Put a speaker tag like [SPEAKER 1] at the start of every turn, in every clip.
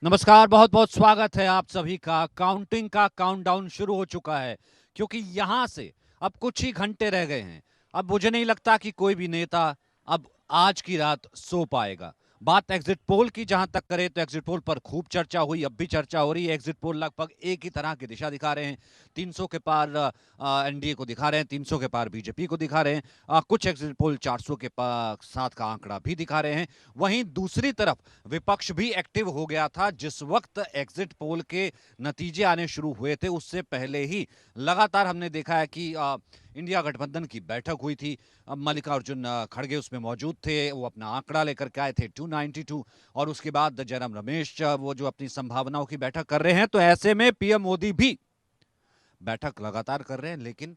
[SPEAKER 1] नमस्कार, बहुत बहुत स्वागत है आप सभी का। काउंटिंग का काउंटडाउन शुरू हो चुका है क्योंकि यहां से अब कुछ ही घंटे रह गए हैं। अब मुझे नहीं लगता कि कोई भी नेता अब आज की रात सो पाएगा। बात एग्जिट पोल की जहां तक करें तो एग्जिट पोल पर खूब चर्चा हुई, अब भी चर्चा हो रही है। एग्जिट पोल लगभग एक ही तरह की दिशा दिखा रहे हैं। 300 के पार एनडीए को दिखा रहे हैं, 300 के पार बीजेपी को दिखा रहे हैं। कुछ एग्जिट पोल 400 के साथ का आंकड़ा भी दिखा रहे हैं। वहीं दूसरी तरफ विपक्ष भी एक्टिव हो गया था। जिस वक्त एग्जिट पोल के नतीजे आने शुरू हुए थे उससे पहले ही लगातार हमने देखा है कि इंडिया गठबंधन की बैठक हुई थी। मल्लिकार्जुन खड़गे उसमें मौजूद थे, वो अपना आंकड़ा लेकर के आए थे 292। और उसके बाद जयराम रमेश वो जो अपनी संभावनाओं की बैठक कर रहे हैं, तो ऐसे में पीएम मोदी भी बैठक लगातार कर रहे हैं, लेकिन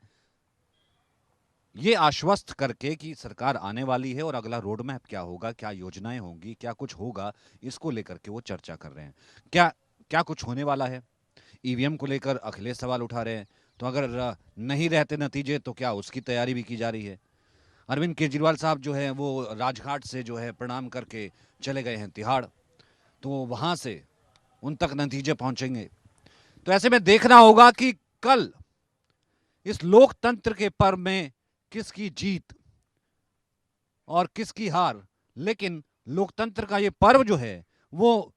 [SPEAKER 1] ये आश्वस्त करके कि सरकार आने वाली है और अगला रोड मैप क्या होगा, क्या योजनाएं होंगी, क्या कुछ होगा, इसको लेकर के वो चर्चा कर रहे हैं। क्या क्या कुछ होने वाला है। ईवीएम को लेकर अखिलेश सवाल उठा रहे हैं, तो अगर नहीं रहते नतीजे तो क्या उसकी तैयारी भी की जा रही है। अरविंद केजरीवाल साहब जो है वो राजघाट से जो है प्रणाम करके चले गए हैं तिहाड़, तो वहां से उन तक नतीजे पहुंचेंगे। तो ऐसे में देखना होगा कि कल इस लोकतंत्र के पर्व में किसकी जीत और किसकी हार। लेकिन लोकतंत्र का ये पर्व जो है वो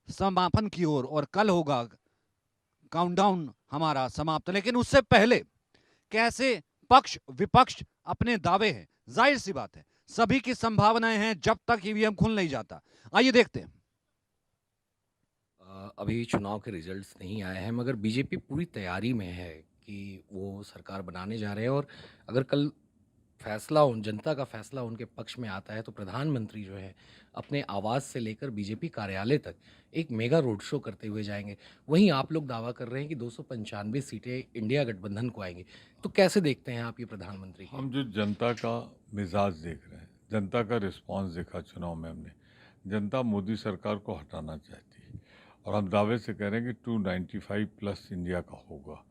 [SPEAKER 1] समापन की ओर, और कल होगा काउंटडाउन हमारा समाप्त। लेकिन उससे पहले कैसे पक्ष विपक्ष अपने दावे हैं, जाहिर सी बात है सभी की संभावनाएं हैं जब तक ईवीएम खुल नहीं जाता। आइए देखते हैं।
[SPEAKER 2] अभी चुनाव के रिजल्ट्स नहीं आए हैं मगर बीजेपी पूरी तैयारी में है कि वो सरकार बनाने जा रहे हैं। और अगर कल फैसला उन जनता का फैसला उनके पक्ष में आता है तो प्रधानमंत्री जो है अपने आवास से लेकर बीजेपी कार्यालय तक एक मेगा रोड शो करते हुए जाएंगे। वहीं आप लोग दावा कर रहे हैं कि 295 सीटें इंडिया गठबंधन को आएंगी। तो कैसे देखते हैं आप ये प्रधानमंत्री?
[SPEAKER 3] हम जो जनता का मिजाज देख रहे हैं, जनता का रिस्पांस देखा चुनाव में हमने, जनता मोदी सरकार को हटाना चाहती है और हम दावे से कह रहे हैं कि 295 प्लस इंडिया का होगा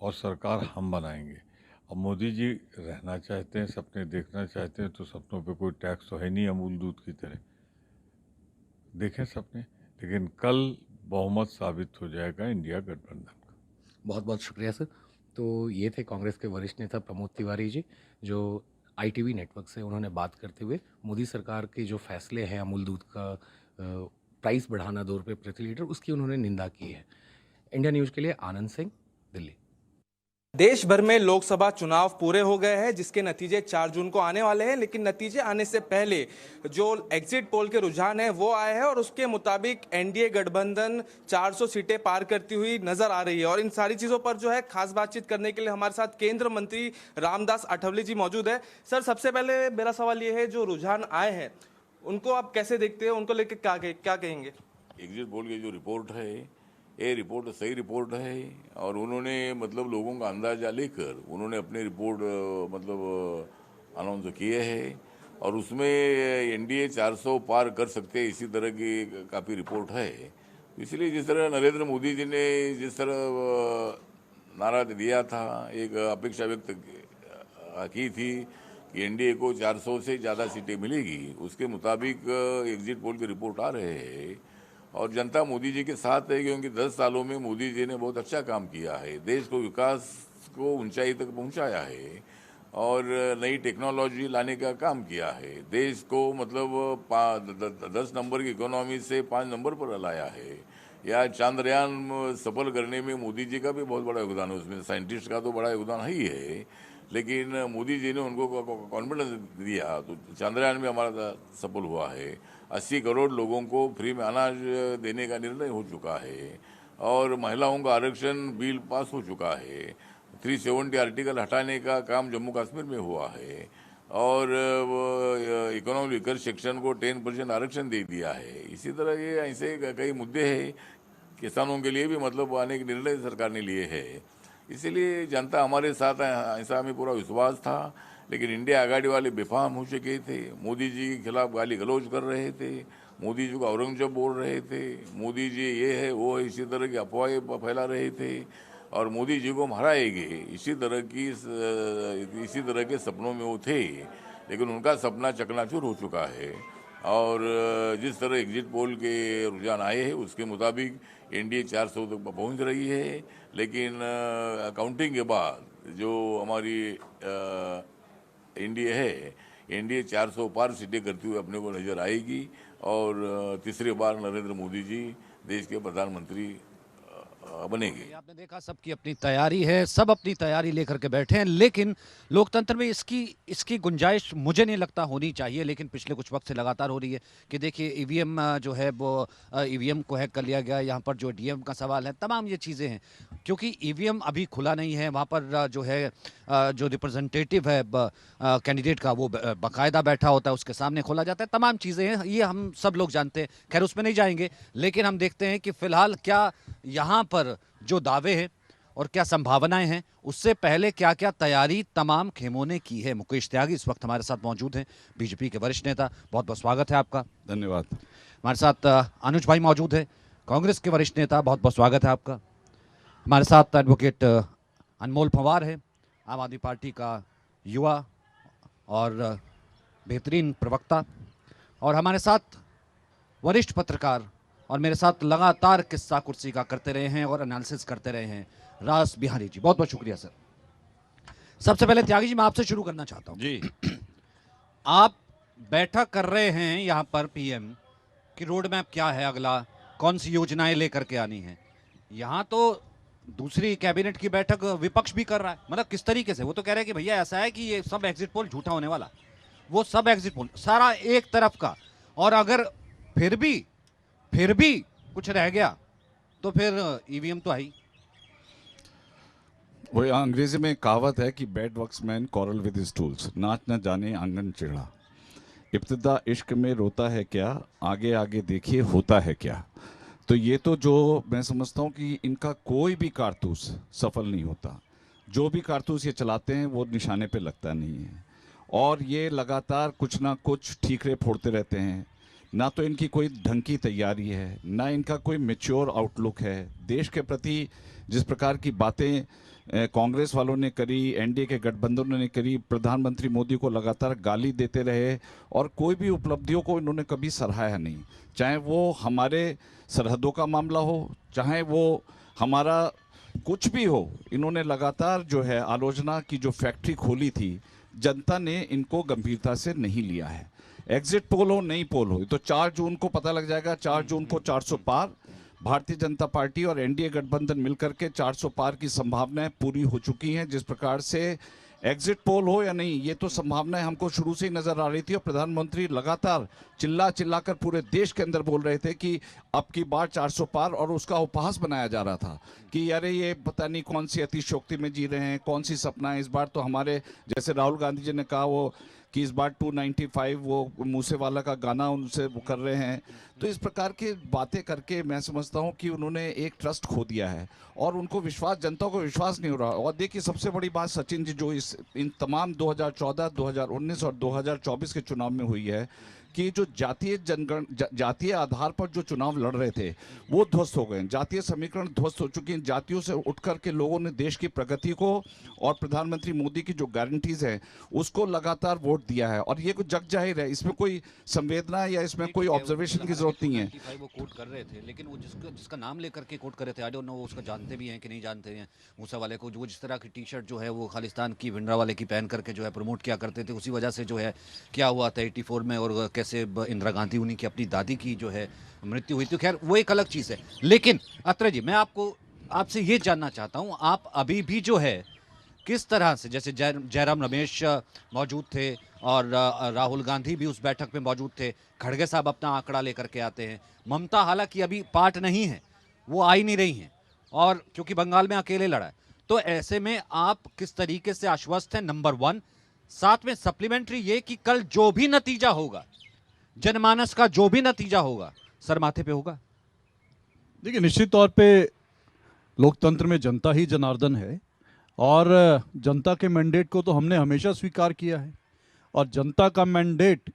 [SPEAKER 3] और सरकार हम बनाएंगे। अब मोदी जी रहना चाहते हैं, सपने देखना चाहते हैं, तो सपनों पे कोई टैक्स तो है नहीं अमूल दूध की तरह, देखें सपने। लेकिन कल बहुमत साबित हो जाएगा इंडिया गठबंधन का।
[SPEAKER 2] बहुत बहुत शुक्रिया सर। तो ये थे कांग्रेस के वरिष्ठ नेता प्रमोद तिवारी जी, जो आईटीवी नेटवर्क से उन्होंने बात करते हुए मोदी सरकार के जो फैसले हैं अमूल दूध का प्राइस बढ़ाना 2 रुपये प्रति लीटर, उसकी उन्होंने निंदा की है। इंडिया न्यूज़ के लिए आनंद सिंह, दिल्ली।
[SPEAKER 4] देश भर में लोकसभा चुनाव पूरे हो गए हैं जिसके नतीजे 4 जून को आने वाले हैं। लेकिन नतीजे आने से पहले जो एग्जिट पोल के रुझान है वो आए हैं और उसके मुताबिक एनडीए गठबंधन 400 सीटें पार करती हुई नजर आ रही है। और इन सारी चीजों पर जो है खास बातचीत करने के लिए हमारे साथ केंद्र मंत्री रामदास अठावले जी मौजूद है। सर, सबसे पहले मेरा सवाल ये है, जो रुझान आए हैं उनको आप कैसे देखते हैं, उनको लेकर क्या कहेंगे?
[SPEAKER 5] एग्जिट पोल की जो रिपोर्ट है ये रिपोर्ट सही रिपोर्ट है और उन्होंने मतलब लोगों का अंदाजा लेकर उन्होंने अपनी रिपोर्ट मतलब अनाउंस किए हैं और उसमें एनडीए 400 पार कर सकते हैं इसी तरह की काफ़ी रिपोर्ट है। इसलिए जिस तरह नरेंद्र मोदी जी ने जिस तरह नारा दिया था, एक अपेक्षा व्यक्त की थी कि एनडीए को 400 से ज़्यादा सीटें मिलेगी, उसके मुताबिक एग्जिट पोल की रिपोर्ट आ रहे हैं और जनता मोदी जी के साथ है क्योंकि 10 सालों में मोदी जी ने बहुत अच्छा काम किया है, देश को विकास को ऊंचाई तक पहुंचाया है और नई टेक्नोलॉजी लाने का काम किया है, देश को मतलब 10 नंबर की इकोनॉमी से 5 नंबर पर लाया है। या चांद्रयान सफल करने में मोदी जी का भी बहुत बड़ा योगदान है, उसमें साइंटिस्ट का तो बड़ा योगदान ही है, लेकिन मोदी जी ने उनको कॉन्फिडेंस दिया तो चांद्रयान भी हमारा सफल हुआ है। 80 करोड़ लोगों को फ्री में अनाज देने का निर्णय हो चुका है और महिलाओं का आरक्षण बिल पास हो चुका है। 370 आर्टिकल हटाने का काम जम्मू कश्मीर में हुआ है और इकोनॉमिक वीकर सेक्शन को 10% आरक्षण दे दिया है। इसी तरह ये ऐसे कई मुद्दे हैं, किसानों के लिए भी मतलब आने के निर्णय सरकार ने लिए हैं। इसीलिए जनता हमारे साथ है, ऐसा हमें पूरा विश्वास था। लेकिन इंडिया आघाड़ी वाले बेफाम हो चुके थे, मोदी जी के खिलाफ गाली गलौज कर रहे थे, मोदी जी को औरंगजेब बोल रहे थे, मोदी जी ये है वो है, इसी तरह की अफवाहें फैला रहे थे और मोदी जी को हम हराएंगे इसी तरह के सपनों में वो थे। लेकिन उनका सपना चकनाचूर हो चुका है और जिस तरह एग्जिट पोल के रुझान आए हैं उसके मुताबिक एनडीए 400 तक पहुंच रही है, लेकिन काउंटिंग के बाद जो हमारी एनडीए है, एनडीए 400 पार सीटें करती हुई अपने को नजर आएगी और तीसरी बार नरेंद्र मोदी जी देश के प्रधानमंत्री बनेंगे।
[SPEAKER 1] आपने देखा सबकी अपनी तैयारी है, सब अपनी तैयारी लेकर के बैठे हैं, लेकिन लोकतंत्र में इसकी गुंजाइश मुझे नहीं लगता होनी चाहिए, लेकिन पिछले कुछ वक्त से लगातार हो रही है कि देखिए ईवीएम जो है वो ईवीएम को हैक कर लिया गया, यहाँ पर जो डीएम का सवाल है, तमाम ये चीज़ें हैं क्योंकि ईवीएम अभी खुला नहीं है। वहाँ पर जो है जो रिप्रेजेंटेटिव है कैंडिडेट का वो बाकायदा बैठा होता है, उसके सामने खोला जाता है, तमाम चीज़ें हैं, ये हम सब लोग जानते हैं, खैर उसमें नहीं जाएंगे। लेकिन हम देखते हैं कि फिलहाल क्या यहाँ पर जो दावे हैं और क्या संभावनाएं हैं, उससे पहले क्या क्या तैयारी तमाम खेमों ने की है। मुकेश त्यागी इस वक्त हमारे साथ मौजूद हैं, बीजेपी के वरिष्ठ नेता, बहुत बहुत स्वागत है आपका।
[SPEAKER 6] धन्यवाद।
[SPEAKER 1] हमारे साथ अनुज भाई मौजूद है, कांग्रेस के वरिष्ठ नेता, बहुत बहुत स्वागत है आपका। हमारे साथ एडवोकेट अनमोल पंवार है, आम आदमी पार्टी का युवा और बेहतरीन प्रवक्ता, और हमारे साथ वरिष्ठ पत्रकार और मेरे साथ लगातार किस्सा कुर्सी का करते रहे हैं और एनालिसिस करते रहे हैं, रास बिहारी जी, बहुत बहुत शुक्रिया सर। सबसे पहले त्यागी जी मैं आपसे शुरू करना चाहता हूं
[SPEAKER 6] जी।
[SPEAKER 1] आप बैठक कर रहे हैं यहाँ पर पीएम की रोड मैप क्या है, अगला कौन सी योजनाएं लेकर के आनी है। यहाँ तो दूसरी कैबिनेट की बैठक विपक्ष भी कर रहा है, मतलब किस तरीके से, वो तो कह रहे हैं कि भैया ऐसा है कि ये सब एग्जिट पोल झूठा होने वाला, वो सब एग्जिट पोल सारा एक तरफ का, और अगर फिर भी कुछ रह गया तो फिर ईवीएम तो आई।
[SPEAKER 6] वो अंग्रेजी में कहावत है कि bad workmen quarrel with his tools, नाच न जाने आंगन टेढ़ा, इब्तिदा इश्क में रोता है क्या, आगे आगे देखिए होता है क्या। तो ये तो जो मैं समझता हूँ कि इनका कोई भी कारतूस सफल नहीं होता, जो भी कारतूस ये चलाते हैं वो निशाने पे लगता नहीं है, और ये लगातार कुछ ना कुछ ठीकरे फोड़ते रहते हैं। ना तो इनकी कोई ढंग की तैयारी है, ना इनका कोई मैच्योर आउटलुक है देश के प्रति। जिस प्रकार की बातें कांग्रेस वालों ने करी, एनडीए के गठबंधन ने करी, प्रधानमंत्री मोदी को लगातार गाली देते रहे और कोई भी उपलब्धियों को इन्होंने कभी सराहा नहीं, चाहे वो हमारे सरहदों का मामला हो, चाहे वो हमारा कुछ भी हो। इन्होंने लगातार जो है आलोचना की जो फैक्ट्री खोली थी, जनता ने इनको गंभीरता से नहीं लिया है। एग्जिट पोल हो नई पोल हो, तो 4 जून को पता लग जाएगा। 4 जून को 400 पार, भारतीय जनता पार्टी और एनडीए गठबंधन मिलकर के 400 पार की संभावनाएं पूरी हो चुकी हैं। जिस प्रकार से एग्जिट पोल हो या नहीं, ये तो संभावनाएं हमको शुरू से ही नजर आ रही थी, और प्रधानमंत्री लगातार चिल्लाकर पूरे देश के अंदर बोल रहे थे कि अब की बार 400 पार, और उसका उपहास बनाया जा रहा था कि अरे ये पता नहीं कौन सी अतिशयोक्ति में जी रहे हैं, कौन सी सपना है। इस बार तो हमारे जैसे राहुल गांधी जी ने कहा वो कि इस बार 295 वो मूसेवाला का गाना उनसे वो कर रहे हैं। तो इस प्रकार की बातें करके मैं समझता हूं कि उन्होंने एक ट्रस्ट खो दिया है और उनको विश्वास, जनता को विश्वास नहीं हो रहा। और देखिए सबसे बड़ी बात सचिन जी जो इन तमाम 2014, 2019 और 2024 के चुनाव में हुई है कि जो जातीय आधार पर जो चुनाव लड़ रहे थे वो ध्वस्त हो गए, जातीय समीकरण ध्वस्त हो चुकी हैं। जातियों से उठकर के लोगों ने देश की प्रगति को और प्रधानमंत्री मोदी की जो गारंटीज है उसको लगातार वोट दिया है, और ये कुछ जग जाहिर है, इसमें कोई संवेदना या इसमें कोई ऑब्जर्वेशन की जरूरत नहीं है।
[SPEAKER 1] वो कोट कर रहे थे, लेकिन वो जिसका नाम लेकर के कोट कर रहे थे, आई डोंट नो वो उसका जानते भी हैं कि नहीं जानते हैं। मूसा वाले को जो जिस तरह की टी शर्ट जो है वो खालिस्तान की भिंडरा वाले की पहन करके जो है प्रमोट किया करते थे, उसी वजह से जो है क्या हुआ था 84 में, और कैसे इंदिरा गांधी उन्हीं की अपनी दादी की जो है मृत्यु हुई थी। खैर वो एक अलग चीज़ है। लेकिन अत्रे जी, मैं आपसे ये जानना चाहता हूँ, आप अभी भी जो है किस तरह से, जैसे जयराम रमेश मौजूद थे और राहुल गांधी भी उस बैठक में मौजूद थे, खड़गे साहब अपना आंकड़ा लेकर के आते हैं, ममता हालांकि अभी पार्ट नहीं है, वो आई नहीं रही हैं, और क्योंकि बंगाल में अकेले लड़ा है, तो ऐसे में आप किस तरीके से आश्वस्त हैं, नंबर 1। साथ में सप्लीमेंट्री ये कि कल जो भी नतीजा होगा, जनमानस का जो भी नतीजा होगा, सर माथे पे होगा।
[SPEAKER 7] देखिए निश्चित तौर पे लोकतंत्र में जनता ही जनार्दन है, और जनता के मैंडेट को तो हमने हमेशा स्वीकार किया है, और जनता का मैंडेट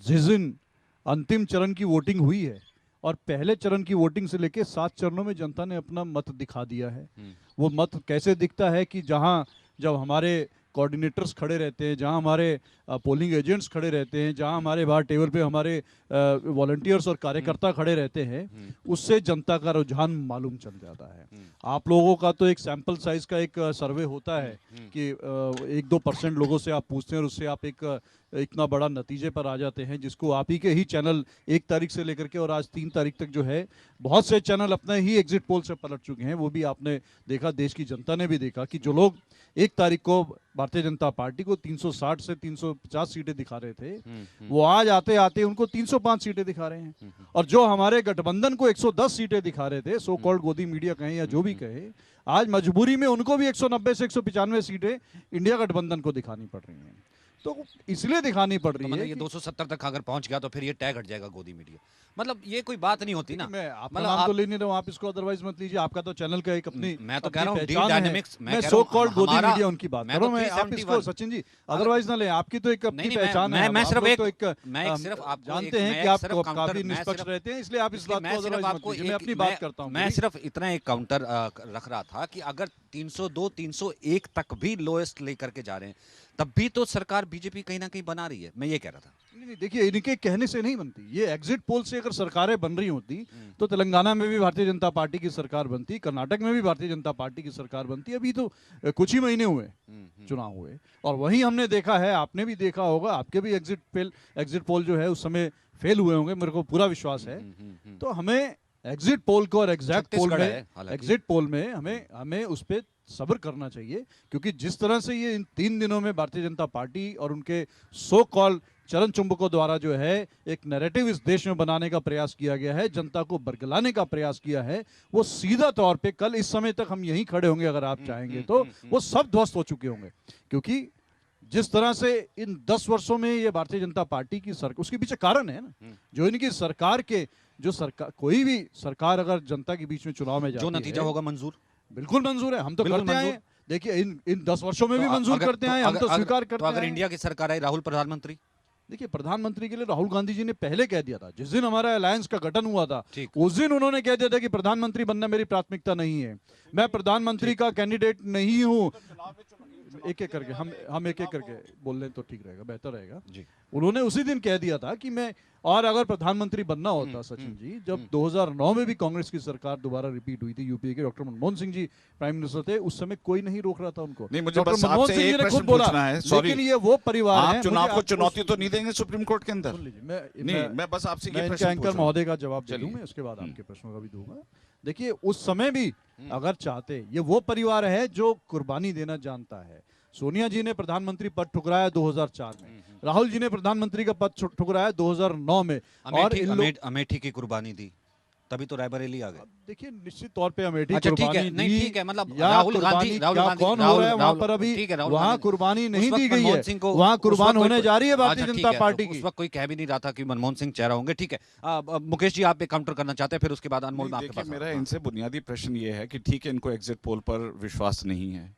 [SPEAKER 7] जिस दिन अंतिम चरण की वोटिंग हुई है, और पहले चरण की वोटिंग से लेकर 7 चरणों में जनता ने अपना मत दिखा दिया है। वो मत कैसे दिखता है कि जब हमारे कोऑर्डिनेटर्स खड़े रहते हैं, जहां हमारे पोलिंग एजेंट्स खड़े रहते हैं, जहां हमारे बाहर टेबल पे हमारे वॉलंटियर्स और कार्यकर्ता खड़े रहते हैं, उससे जनता का रुझान मालूम चल जाता है। आप लोगों का तो एक सैंपल साइज का एक सर्वे होता है कि 1-2% लोगों से आप पूछते हैं और उससे आप एक इतना बड़ा नतीजे पर आ जाते हैं, जिसको आप ही के ही चैनल 1 तारीख से लेकर के और आज 3 तारीख तक जो है बहुत से चैनल अपने ही एग्जिट पोल से पलट चुके हैं। वो भी आपने देखा, देश की जनता ने भी देखा कि जो लोग 1 तारीख को भारतीय जनता पार्टी को 360 से 350 सीटें दिखा रहे थे, वो आज आते आते उनको 305 सीटें दिखा रहे हैं। और जो हमारे गठबंधन को 110 सीटें दिखा रहे थे, सो कॉल्ड गोदी मीडिया कहें या जो भी कहे, आज मजबूरी में उनको भी 190 से 195 सीटें इंडिया गठबंधन को दिखानी पड़ रही हैं। तो इसलिए दिखानी पड़ रही
[SPEAKER 1] मतलब
[SPEAKER 7] है
[SPEAKER 1] ये
[SPEAKER 7] कि
[SPEAKER 1] 270 तक अगर पहुंच गया तो फिर ये टैग हट जाएगा गोदी मीडिया। मतलब ये कोई बात नहीं होती ना।
[SPEAKER 7] मैं आपका
[SPEAKER 1] मतलब
[SPEAKER 7] नाम तो
[SPEAKER 1] आप-
[SPEAKER 7] ले नहीं रहा हूं, आप इसको अदरवाइज मत लीजिए। आपका तो चैनल का एक अपनी
[SPEAKER 1] मैं तो
[SPEAKER 7] अपनी
[SPEAKER 1] कह रहा हूं
[SPEAKER 7] पहचान है।
[SPEAKER 1] डायनेमिक्स, मैं
[SPEAKER 7] मैं
[SPEAKER 1] कह रहा
[SPEAKER 7] सो
[SPEAKER 1] हूं
[SPEAKER 7] कॉल्ड गोदी
[SPEAKER 1] हमारा-
[SPEAKER 7] मीडिया उनकी बात
[SPEAKER 1] मैं
[SPEAKER 7] कर
[SPEAKER 1] तो
[SPEAKER 7] रहा हूं। मैं आप इसको
[SPEAKER 1] 371
[SPEAKER 7] सचिन जी अदरवाइज ना ले, आपकी तो एक अपनी
[SPEAKER 1] नहीं,
[SPEAKER 7] पहचान है।
[SPEAKER 1] मैं
[SPEAKER 7] आप
[SPEAKER 1] सिर्फ
[SPEAKER 7] लोग
[SPEAKER 1] एक
[SPEAKER 7] तो एक
[SPEAKER 1] मैं एक सिर्फ आपको
[SPEAKER 7] जानते
[SPEAKER 1] एक-
[SPEAKER 7] हैं
[SPEAKER 1] मैं
[SPEAKER 7] कि
[SPEAKER 1] एक
[SPEAKER 7] आप
[SPEAKER 1] सिर्फ
[SPEAKER 7] तो
[SPEAKER 1] काउंटर-
[SPEAKER 7] काफी
[SPEAKER 1] मैं
[SPEAKER 7] निष्पक्ष
[SPEAKER 1] सिर्फ-
[SPEAKER 7] रहते हैं, इसलिए आप इस
[SPEAKER 1] इसलिए
[SPEAKER 7] बात को अदरवाइज मत लीजिए। मैं अपनी बात करता हूं।
[SPEAKER 1] मैं सिर्फ इतना एक काउंटर रख रहा था कि अगर 302 301 तक भी लोएस्ट लेकर के जा रहे हैं, तब भी तो सरकार बीजेपी कहीं ना कहीं बना रही है। मैं ये कह रहा था।
[SPEAKER 7] नहीं, देखिए, इनके कहने से नहीं बनती। ये एग्जिट पोल से अगर सरकारें बन रही होती तो तेलंगाना में भी भारतीय जनता पार्टी की सरकार बनती, कर्नाटक में भी भारतीय जनता पार्टी की सरकार बनती। अभी तो कुछ ही महीने हुए चुनाव हुए, और वही हमने देखा है, आपने भी देखा होगा, आपके भी एग्जिट पोल जो है उस समय फेल हुए होंगे, मेरे को पूरा विश्वास है। तो हमें एग्जिट पोल को और एग्जैक्ट पोल
[SPEAKER 1] छत्तीसगढ़
[SPEAKER 7] में,
[SPEAKER 1] है, हालांकि।
[SPEAKER 7] एग्जिट पोल में हमें उस पर सब्र करना चाहिए, क्योंकि जिस तरह से ये इन 3 दिनों में भारतीय जनता पार्टी और उनके सो कॉल चरण चुंबकों द्वारा जो है एक नैरेटिव इस देश में बनाने का प्रयास किया गया है, जनता को बरगलाने का प्रयास किया है, वो सीधा तौर पे कल इस समय तक हम यहीं खड़े होंगे अगर आप चाहेंगे तो वो सब ध्वस्त हो चुके होंगे। क्योंकि जिस तरह से इन 10 वर्षों में ये भारतीय जनता पार्टी की सरकार, उसके पीछे कारण है ना, जो इनकी सरकार के जो सरकार, कोई भी सरकार अगर जनता के बीच में चुनाव में जाती
[SPEAKER 1] जो नतीजा
[SPEAKER 7] है,
[SPEAKER 1] होगा मंजूर।
[SPEAKER 7] बिल्कुल मंजूर है, हम तो
[SPEAKER 1] बिल्कुल
[SPEAKER 7] करते आए
[SPEAKER 1] मंजूर।
[SPEAKER 7] हैं। देखिए, इन 10 वर्षों में भी
[SPEAKER 1] तो
[SPEAKER 7] मंजूर
[SPEAKER 1] अगर-
[SPEAKER 7] करते आए, हम तो स्वीकार करते
[SPEAKER 1] तो अगर
[SPEAKER 7] आए हैं।
[SPEAKER 1] इंडिया की सरकार आई, राहुल प्रधानमंत्री,
[SPEAKER 7] देखिए, प्रधानमंत्री के लिए राहुल गांधी जी ने पहले कह दिया था, जिस दिन हमारा अलायंस का गठन हुआ था,
[SPEAKER 1] ठीक।
[SPEAKER 7] उस दिन उन्होंने कह दिया था कि प्रधानमंत्री बनना मेरी प्राथमिकता नहीं है, मैं प्रधानमंत्री का कैंडिडेट नहीं हूं। एक एक करके हम एक एक करके बोल लें तो ठीक रहेगा, बेहतर रहेगा
[SPEAKER 1] जी।
[SPEAKER 7] उन्होंने उसी दिन कह दिया था कि मैं, और अगर प्रधानमंत्री बनना होता सचिन जी, जब 2009 में भी कांग्रेस की सरकार दोबारा रिपीट हुई थी, यूपीए के doctor Manmohan Singh ji prime minister थे, उस समय कोई नहीं रोक रहा था उनको।
[SPEAKER 6] नहीं, मुझे
[SPEAKER 7] डॉक्टर
[SPEAKER 6] बस
[SPEAKER 7] मनमोहन
[SPEAKER 6] आपसे
[SPEAKER 7] सिंह जी
[SPEAKER 6] एक
[SPEAKER 7] ने
[SPEAKER 6] प्रश्न
[SPEAKER 7] खुद बोला,
[SPEAKER 6] पूछना है, सॉरी।
[SPEAKER 7] लेकिन ये वो परिवार
[SPEAKER 6] आप
[SPEAKER 7] हैं,
[SPEAKER 6] चुनाव
[SPEAKER 7] मुझे
[SPEAKER 6] को
[SPEAKER 7] आपको
[SPEAKER 6] चुनौती तो नहीं देंगे सुप्रीम कोर्ट के अंदर?
[SPEAKER 7] सुन लीजिए,
[SPEAKER 6] नहीं, मैं बस आपसे ये
[SPEAKER 7] मैं
[SPEAKER 6] प्रश्न
[SPEAKER 7] इनके
[SPEAKER 6] पूछ
[SPEAKER 7] एंकर
[SPEAKER 6] रहा हूं।
[SPEAKER 7] महोदय का जवाब दे
[SPEAKER 6] चलिए।
[SPEAKER 7] दूं, मैं उसके बाद आपके प्रश्नों का भी दूंगा। देखिए, उस समय भी अगर चाहते, ये वो परिवार है जो कुर्बानी देना जानता है। सोनिया जी ने प्रधानमंत्री पद ठुकराया 2004 में, राहुल जी ने प्रधानमंत्री का पद ठुकराया 2009 में, और इन लोग,
[SPEAKER 1] अमेठी की कुर्बानी दी, तभी तो रायबरेली आ गए।
[SPEAKER 7] देखिए, निश्चित तौर पे अमेठी
[SPEAKER 1] अच्छा, ठीक है,
[SPEAKER 7] कुर्बानी
[SPEAKER 1] नहीं
[SPEAKER 7] दी,
[SPEAKER 1] ठीक है, मतलब
[SPEAKER 7] या
[SPEAKER 1] राहुल
[SPEAKER 7] कुर्बानी
[SPEAKER 1] गांधी
[SPEAKER 7] क्या कौन हो
[SPEAKER 1] राहुल-
[SPEAKER 7] रहा है वहां
[SPEAKER 1] राहुल-
[SPEAKER 7] पर अभी,
[SPEAKER 1] ठीक है, राहुल
[SPEAKER 7] वहां
[SPEAKER 1] गांधी-
[SPEAKER 7] कुर्बानी
[SPEAKER 1] उस
[SPEAKER 7] नहीं
[SPEAKER 1] वक्त
[SPEAKER 7] दी गई
[SPEAKER 1] मनमोहन
[SPEAKER 7] है,
[SPEAKER 1] सिंह को-
[SPEAKER 7] वहां
[SPEAKER 1] उस
[SPEAKER 7] कुर्बान
[SPEAKER 1] वक्त कोई-
[SPEAKER 7] होने जा रही है भारतीय
[SPEAKER 1] अच्छा, ठीक
[SPEAKER 7] जनता
[SPEAKER 1] है,
[SPEAKER 7] पार्टी
[SPEAKER 1] उस
[SPEAKER 7] की।
[SPEAKER 1] वक्त कोई कह भी नहीं रहा था कि मनमोहन सिंह चेहरा होंगे। ठीक है, मुकेश जी आप एक काउंटर करना चाहते हैं, फिर उसके बाद अनमोल में आपके
[SPEAKER 6] देखिए,
[SPEAKER 1] पास
[SPEAKER 6] मेरा
[SPEAKER 1] आता हूं।
[SPEAKER 6] इनसे बुनियादी प्रश्न ये है कि ठीक है, इनको एग्जिट पोल पर विश्वास नहीं है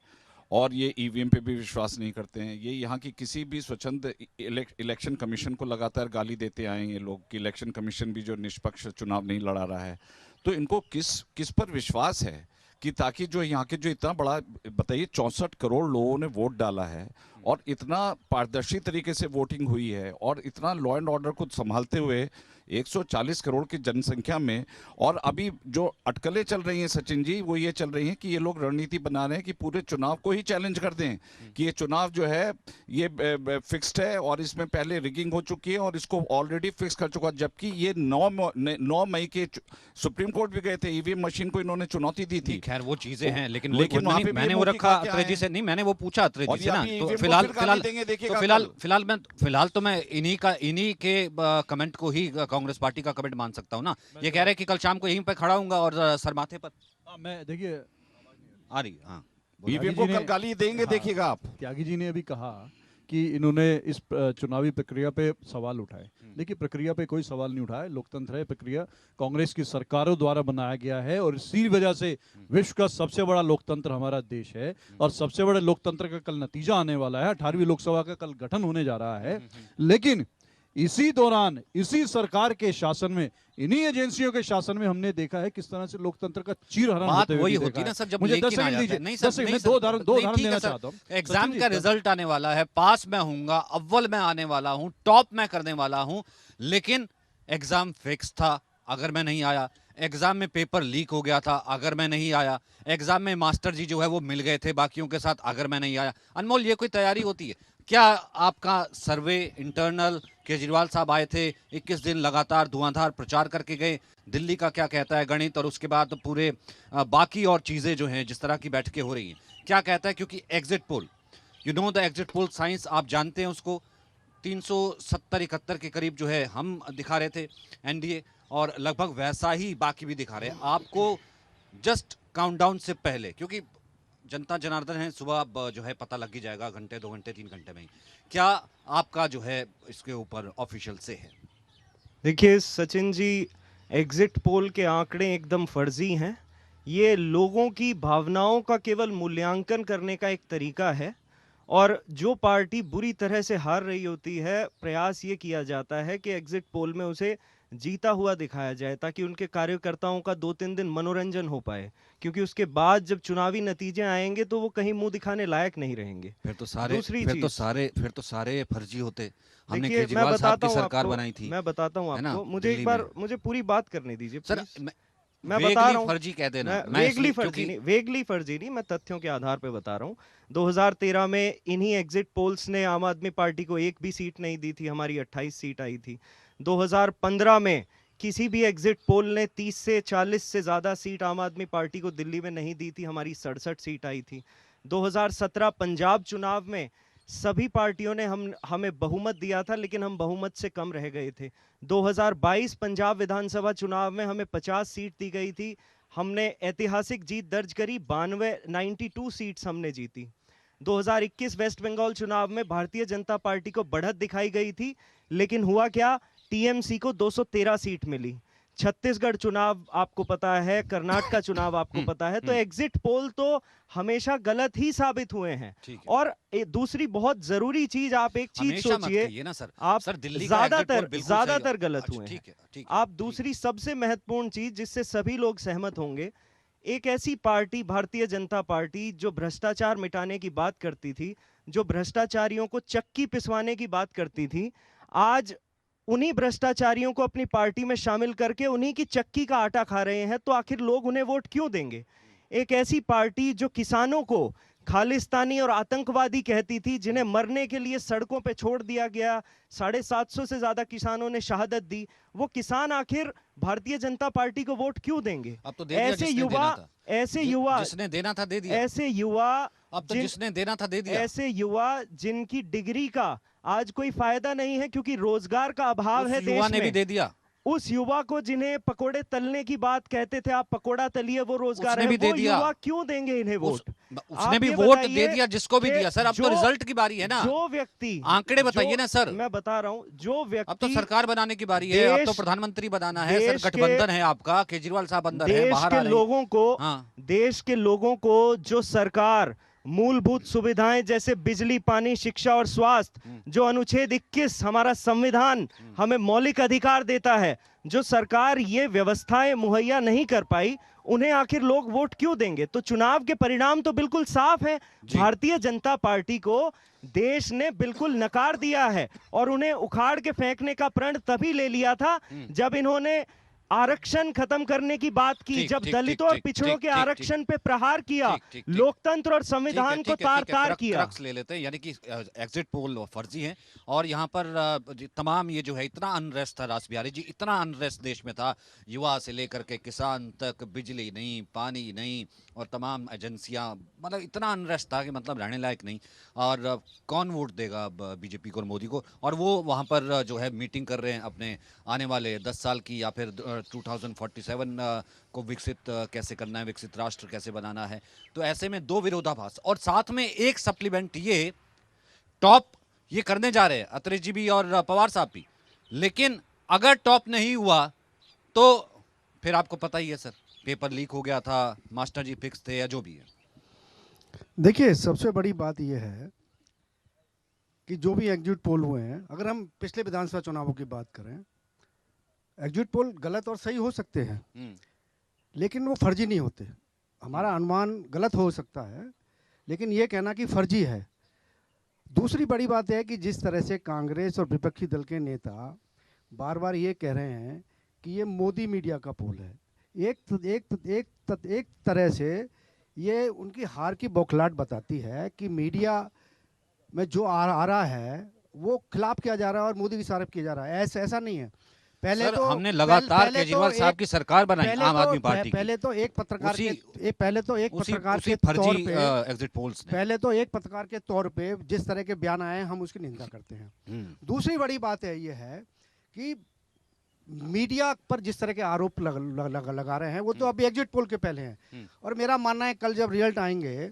[SPEAKER 6] और ये ईवीएम पे भी विश्वास नहीं करते हैं। ये यहाँ की किसी भी स्वच्छंद इलेक्शन कमीशन को लगातार गाली देते आए हैं ये लोग कि इलेक्शन कमीशन भी जो निष्पक्ष चुनाव नहीं लड़ा रहा है। तो इनको किस पर विश्वास है कि ताकि जो यहाँ के जो इतना बड़ा, बताइए, 64 करोड़ लोगों ने वोट डाला है और इतना पारदर्शी तरीके से वोटिंग हुई है और इतना लॉ एंड ऑर्डर को संभालते हुए 140 करोड़ की जनसंख्या में, और अभी जो अटकलें चल रही हैं सचिन जी, वो ये चल रही हैं कि ये लोग रणनीति बना रहे हैं कि पूरे चुनाव को ही चैलेंज कर दें कि ये चुनाव जो है ये फिक्स्ड है और इसमें पहले रिगिंग हो चुकी है और इसको ऑलरेडी फिक्स कर चुका है। जबकि ये 9 मई के सुप्रीम कोर्ट भी गए थे, ईवीएम मशीन को इन्होंने चुनौती दी थी।
[SPEAKER 1] खैर वो चीजें हैं, लेकिन
[SPEAKER 6] वहाँ पे भी
[SPEAKER 1] मैंने वो
[SPEAKER 6] मौखिक
[SPEAKER 1] रखा
[SPEAKER 6] क्या
[SPEAKER 1] अत्रे जी
[SPEAKER 6] है?
[SPEAKER 1] से नहीं, मैंने वो पूछा अत्रे
[SPEAKER 6] और
[SPEAKER 1] जी
[SPEAKER 6] ये
[SPEAKER 1] से ना।
[SPEAKER 6] अभी
[SPEAKER 1] तो
[SPEAKER 6] EVM को
[SPEAKER 1] फिलहाल
[SPEAKER 6] फिर गाली देंगे, देखिएगा
[SPEAKER 1] फिलहाल तो मैं इन्हीं के कमेंट को ही कांग्रेस पार्टी का कमेंट मान सकता हूँ ना। ये कह रहे हैं कि कल शाम को यहीं पे खड़ा हूंगा और सर माथे पर
[SPEAKER 7] मैं, देखिए,
[SPEAKER 1] आ रही। हाँ,
[SPEAKER 6] ईवीएम को कल गाली देंगे, देखिएगा आप।
[SPEAKER 7] त्यागी जी ने अभी कहा कि इन्होंने इस चुनावी प्रक्रिया पे सवाल उठाए। देखिए, प्रक्रिया पे कोई सवाल नहीं उठाया, लोकतंत्र है, प्रक्रिया कांग्रेस की सरकारों द्वारा बनाया गया है और इसी वजह से विश्व का सबसे बड़ा लोकतंत्र हमारा देश है और सबसे बड़े लोकतंत्र का कल नतीजा आने वाला है। 18वीं लोकसभा का कल गठन होने जा रहा है। लेकिन इसी दौरान इसी सरकार के शासन में, इन्हीं एजेंसियों के शासन में हमने देखा है किस तरह से लोकतंत्र का चीरहरण
[SPEAKER 1] बात
[SPEAKER 7] होते हुए
[SPEAKER 1] वही
[SPEAKER 7] भी
[SPEAKER 1] होती
[SPEAKER 7] देखा
[SPEAKER 1] है ना
[SPEAKER 7] है।
[SPEAKER 1] सर, जब
[SPEAKER 7] मुझे 10
[SPEAKER 1] लेकिन आ
[SPEAKER 7] सेकंड
[SPEAKER 1] जाता है।
[SPEAKER 7] दीजिए,
[SPEAKER 1] नहीं
[SPEAKER 7] 10
[SPEAKER 1] सर,
[SPEAKER 7] सेकंड
[SPEAKER 1] नहीं
[SPEAKER 7] में
[SPEAKER 1] सर,
[SPEAKER 7] दो उदाहरण
[SPEAKER 1] नहीं, ठीक
[SPEAKER 7] देना
[SPEAKER 1] है सर।
[SPEAKER 7] चाहता हूँ।
[SPEAKER 1] एग्जाम
[SPEAKER 7] सचिन
[SPEAKER 1] का
[SPEAKER 7] जी,
[SPEAKER 1] रिजल्ट आने वाला है, पास मैं होऊंगा, अव्वल मैं आने वाला हूं, टॉप मैं करने वाला हूं, लेकिन एग्जाम फिक्स था अगर मैं नहीं आया, एग्जाम में पेपर लीक हो गया था अगर मैं नहीं आया, एग्जाम में मास्टर जी जो है वो मिल गए थे बाकियों के साथ अगर मैं नहीं आया। अनमोल, ये कोई तैयारी होती है क्या? आपका सर्वे इंटरनल, केजरीवाल साहब आए थे, 21 दिन लगातार धुआंधार प्रचार करके गए, दिल्ली का क्या कहता है गणित, और उसके बाद पूरे बाकी और चीजें जो हैं जिस तरह की बैठकें हो रही हैं, क्या कहता है? क्योंकि exit poll, you know the exit pol science, आप जानते हैं उसको, 370-71 के करीब जो है हम दिखा रहे थे एनडीए, और लगभग वैसा ही बाकी भी दिखा रहे हैं आपको जस्ट काउंटडाउन से पहले, क्योंकि जनता जनार्दन है, सुबह अब जो है पता लग ही जाएगा, घंटे 2 घंटे 3 घंटे में ही। क्या आपका जो है इसके ऊपर ऑफिशियल से है?
[SPEAKER 8] देखिए सचिन जी, एग्जिट पोल के आंकड़े एकदम फर्जी हैं। ये लोगों की भावनाओं का केवल मूल्यांकन करने का एक तरीका है, और जो पार्टी बुरी तरह से हार रही होती है, प्रयास ये किया जाता है कि एग्जिट पोल में उसे जीता हुआ दिखाया जाए, ताकि उनके कार्यकर्ताओं का 2-3 दिन मनोरंजन हो पाए, क्योंकि उसके बाद जब चुनावी नतीजे आएंगे तो वो कहीं मुंह दिखाने लायक नहीं रहेंगे।
[SPEAKER 1] फिर तो सारे
[SPEAKER 8] दूसरी
[SPEAKER 1] फिर तो
[SPEAKER 8] चीज,
[SPEAKER 1] सारे फिर तो सारे फर्जी होते। हमने
[SPEAKER 8] देखिए मैं
[SPEAKER 1] केजरीवाल साहब
[SPEAKER 8] बताता
[SPEAKER 1] की
[SPEAKER 8] हूँ
[SPEAKER 1] सरकार
[SPEAKER 8] आपको,
[SPEAKER 1] बनाई थी,
[SPEAKER 8] मैं बताता हूँ
[SPEAKER 1] है ना,
[SPEAKER 8] आपको, मुझे
[SPEAKER 1] दिल्ली
[SPEAKER 8] एक बार
[SPEAKER 1] में।
[SPEAKER 8] मुझे पूरी बात करने दीजिए
[SPEAKER 1] सर
[SPEAKER 8] प्लीज। मैं बता
[SPEAKER 1] वेगली
[SPEAKER 8] रहा हूँ,
[SPEAKER 1] फर्जी कह देना,
[SPEAKER 8] मैं
[SPEAKER 1] मैं
[SPEAKER 8] वेगली
[SPEAKER 1] इसलिए
[SPEAKER 8] फर्जी
[SPEAKER 1] क्योंकि
[SPEAKER 8] नहीं, वेगली फर्जी नहीं, मैं तथ्यों के आधार पे बता रहा हूँ। 2013 में इन्हीं एग्जिट पोल्स ने आम आदमी पार्टी को एक भी सीट नहीं दी थी, हमारी 28 सीट आई थी। 2015 में किसी भी एग्जिट पोल ने 30 से 40 से ज्यादा सीट आम आदमी पार्टी को दिल्ली में नहीं दी थी, हमारी 67 सीट आई थी। 2017 पंजाब चुनाव में सभी पार्टियों ने हमें बहुमत दिया था, लेकिन हम बहुमत से कम रह गए थे। 2022 पंजाब विधानसभा चुनाव में हमें 50 सीट दी गई थी, हमने ऐतिहासिक जीत दर्ज करी, 92 सीट्स हमने जीती। 2021 वेस्ट बंगाल चुनाव में भारतीय जनता पार्टी को बढ़त दिखाई गई थी, लेकिन हुआ क्या, टीएमसी को 213 सीट मिली। छत्तीसगढ़ चुनाव आपको पता है, कर्नाटक चुनाव आपको पता है, तो एग्जिट पोल तो हमेशा गलत ही साबित हुए हैं।
[SPEAKER 1] ठीक है।
[SPEAKER 8] और दूसरी बहुत जरूरी चीज, आप एक चीज
[SPEAKER 1] हमेशा मत
[SPEAKER 8] सोचिए,
[SPEAKER 1] कहिए ना सर।
[SPEAKER 8] आप
[SPEAKER 1] सर दिल्ली का एग्जिट पोल बिल्कुल सही
[SPEAKER 8] ज्यादातर
[SPEAKER 1] हो-
[SPEAKER 8] गलत
[SPEAKER 1] अच्छा,
[SPEAKER 8] हुए हैं।
[SPEAKER 1] ठीक है, ठीक है,
[SPEAKER 8] आप
[SPEAKER 1] ठीक
[SPEAKER 8] दूसरी सबसे महत्वपूर्ण चीज जिससे सभी लोग सहमत होंगे, एक ऐसी पार्टी भारतीय जनता पार्टी जो भ्रष्टाचार मिटाने की बात करती थी, जो भ्रष्टाचारियों को चक्की पिसवाने की बात करती थी, आज उन्हीं भ्रष्टाचारियों को अपनी पार्टी में शामिल करके उन्हीं की चक्की का आटा खा रहे हैं, तो आखिर लोग उन्हें वोट क्यों देंगे? एक ऐसी पार्टी जो किसानों को खालिस्तानी और आतंकवादी कहती थी, जिन्हें मरने के लिए सड़कों पे छोड़ दिया गया, 750 से ज्यादा किसानों ने शहादत दी, वो किसान आखिर भारतीय जनता पार्टी को वोट क्यों देंगे?
[SPEAKER 1] अब तो दे दिया
[SPEAKER 8] ऐसे
[SPEAKER 1] जिसने
[SPEAKER 8] युवा,
[SPEAKER 1] देना था।
[SPEAKER 8] ऐसे युवा,
[SPEAKER 1] जिसने देना था दे दिया।
[SPEAKER 8] ऐसे युवा,
[SPEAKER 1] अब तो जिसने देना था दे दिया।
[SPEAKER 8] ऐसे युवा जिनकी डिग्री का आज कोई फायदा नहीं है, क्योंकि रोजगार का अभाव है
[SPEAKER 1] उस युवा
[SPEAKER 8] देश
[SPEAKER 1] ने भी
[SPEAKER 8] में।
[SPEAKER 1] दे दिया।
[SPEAKER 8] उस युवा को जिन्हें पकोड़े तलने की बात कहते थे, आप पकोड़ा तलिए, वो रोजगार
[SPEAKER 1] उसने
[SPEAKER 8] है,
[SPEAKER 1] भी दे
[SPEAKER 8] वो
[SPEAKER 1] दिया।
[SPEAKER 8] युवा क्यों देंगे इन्हें वोट?
[SPEAKER 1] उसने
[SPEAKER 8] आप
[SPEAKER 1] भी
[SPEAKER 8] ये
[SPEAKER 1] वोट
[SPEAKER 8] बताइए
[SPEAKER 1] दे दिया जिसको भी
[SPEAKER 8] कि
[SPEAKER 1] दिया सर, अब तो रिजल्ट की बारी है ना।
[SPEAKER 8] जो व्यक्ति,
[SPEAKER 1] आंकड़े बताइए ना सर।
[SPEAKER 8] मैं बता रहा हूं, जो व्यक्ति,
[SPEAKER 1] अब तो सरकार बनाने की बारी है, अब तो
[SPEAKER 8] देश-
[SPEAKER 1] प्रधानमंत्री बनाना है सर,
[SPEAKER 8] देश के-
[SPEAKER 1] गठबंधन है आपका, केजरीवाल साहब अंदर है,
[SPEAKER 8] देश
[SPEAKER 1] बाहर
[SPEAKER 8] के
[SPEAKER 1] आ रहे हैं।
[SPEAKER 8] लोगों को,
[SPEAKER 1] हाँ।
[SPEAKER 8] देश के लोगों को जो सरकार मूलभूत सुविधाएं जैसे बिजली, पानी, शिक्षा और स्वास्थ्य, जो अनुच्छेद 21 हमारा संविधान हमें मौलिक अधिकार देता है, जो सरकार ये व्यवस्थाएं मुहैया नहीं कर पाई, उन्हें आखिर लोग वोट क्यों देंगे? तो चुनाव के परिणाम तो बिल्कुल साफ है। भारतीय जनता पार्टी को देश ने बिल्कुल नकार दिया है, और उन्हें उखाड़ के फेंकने का प्रण तभी ले लिया था जब इन्होंने आरक्षण खत्म करने की बात की,
[SPEAKER 1] ठीक,
[SPEAKER 8] जब
[SPEAKER 1] ठीक,
[SPEAKER 8] दलितों
[SPEAKER 1] ठीक,
[SPEAKER 8] और
[SPEAKER 1] ठीक,
[SPEAKER 8] पिछड़ों
[SPEAKER 1] ठीक,
[SPEAKER 8] के
[SPEAKER 1] ठीक,
[SPEAKER 8] आरक्षण पे प्रहार किया,
[SPEAKER 1] ठीक, ठीक, ठीक।
[SPEAKER 8] लोकतंत्र और
[SPEAKER 1] ठीक है,
[SPEAKER 8] संविधान को
[SPEAKER 1] ठीक है,
[SPEAKER 8] तार
[SPEAKER 1] ठीक है,
[SPEAKER 8] तार
[SPEAKER 1] क्रक्स
[SPEAKER 8] किया।
[SPEAKER 1] ले लेते हैं, यानी कि एग्जिट पोल फर्जी हैं, और यहाँ पर तमाम ये जो है, इतना अनरेस्ट था रास बिहारी जी, इतना अनरेस्ट देश में था, युवा से लेकर के किसान तक, बिजली नहीं, पानी नहीं, और तमाम एजेंसियां, मतलब इतना अनरेस्ट था कि मतलब रहने लायक नहीं। और कौन वोट देगा बीजेपी को और मोदी को? और वो वहाँ पर जो है मीटिंग कर रहे हैं अपने आने वाले 10 साल की, या फिर 2047 को विकसित कैसे करना है, विकसित राष्ट्र कैसे बनाना है। तो ऐसे में दो विरोधाभास, और साथ में एक सप्लीमेंट, ये टॉप ये करने जा रहे हैं अत्रे जी भी और पवार साहब भी, लेकिन अगर टॉप नहीं हुआ तो फिर आपको पता ही है सर, पेपर लीक हो गया था, मास्टर जी फिक्स थे, या जो भी है।
[SPEAKER 9] देखिए, सबसे बड़ी बात यह है कि जो भी एग्जिट पोल हुए हैं, अगर हम पिछले विधानसभा चुनावों की बात करें, एग्जिट पोल गलत और सही हो सकते हैं, लेकिन वो फर्जी नहीं होते। हमारा अनुमान गलत हो सकता है, लेकिन ये कहना कि फर्जी है। दूसरी बड़ी बात है कि जिस तरह से कांग्रेस और विपक्षी दल के नेता बार बार ये कह रहे हैं कि ये मोदी मीडिया का पोल है, एक तरह से ये उनकी हार की बौखलाहट बताती है कि मीडिया में जो आ रहा है वो खिलाफ किया जा रहा है और मोदी की तारीफ किया जा रहा है। ऐसा नहीं है। पहले
[SPEAKER 1] सर,
[SPEAKER 9] तो
[SPEAKER 1] हमने लगातार केजरीवाल साहब की सरकार बनाई आम आदमी पार्टी की।
[SPEAKER 9] पहले तो एक पत्रकार
[SPEAKER 1] उसी-
[SPEAKER 9] के पहले तो एक
[SPEAKER 1] उसी
[SPEAKER 9] पत्रकार
[SPEAKER 1] उसी
[SPEAKER 9] के तौर
[SPEAKER 1] फर्जी
[SPEAKER 9] पे
[SPEAKER 1] एग्जिट पोल्स ने।
[SPEAKER 9] पहले तो एक पत्रकार के तौर पे जिस तरह के बयान आए हम उसकी निंदा करते हैं। दूसरी बड़ी बात है ये है कि मीडिया पर जिस तरह के आरोप लगा रहे हैं वो तो अभी एग्जिट पोल के पहले हैं। और मेरा मानना है कल जब रिजल्ट आएंगे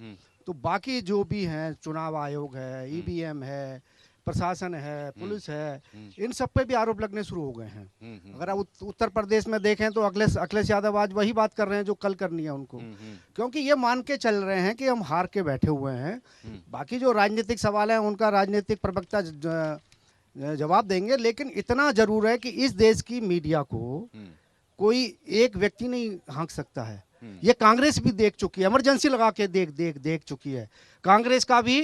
[SPEAKER 9] तो बाकी जो भी हैं, चुनाव आयोग है, ईवीएम है, प्रशासन है, पुलिस है, इन सब पे भी आरोप लगने शुरू हो गए हैं। अगर आप उत्तर प्रदेश में देखें तो अखिलेश यादव आज वही बात कर रहे हैं जो कल करनी है उनको, क्योंकि ये मान के चल रहे हैं कि हम हार के बैठे हुए हैं। बाकी जो राजनीतिक सवाल है उनका राजनीतिक प्रवक्ता जवाब देंगे, लेकिन इतना जरूर है कि इस देश की मीडिया को कोई एक व्यक्ति नहीं हाँक सकता है। ये कांग्रेस भी देख चुकी है, इमरजेंसी लगा के देख चुकी है। कांग्रेस का भी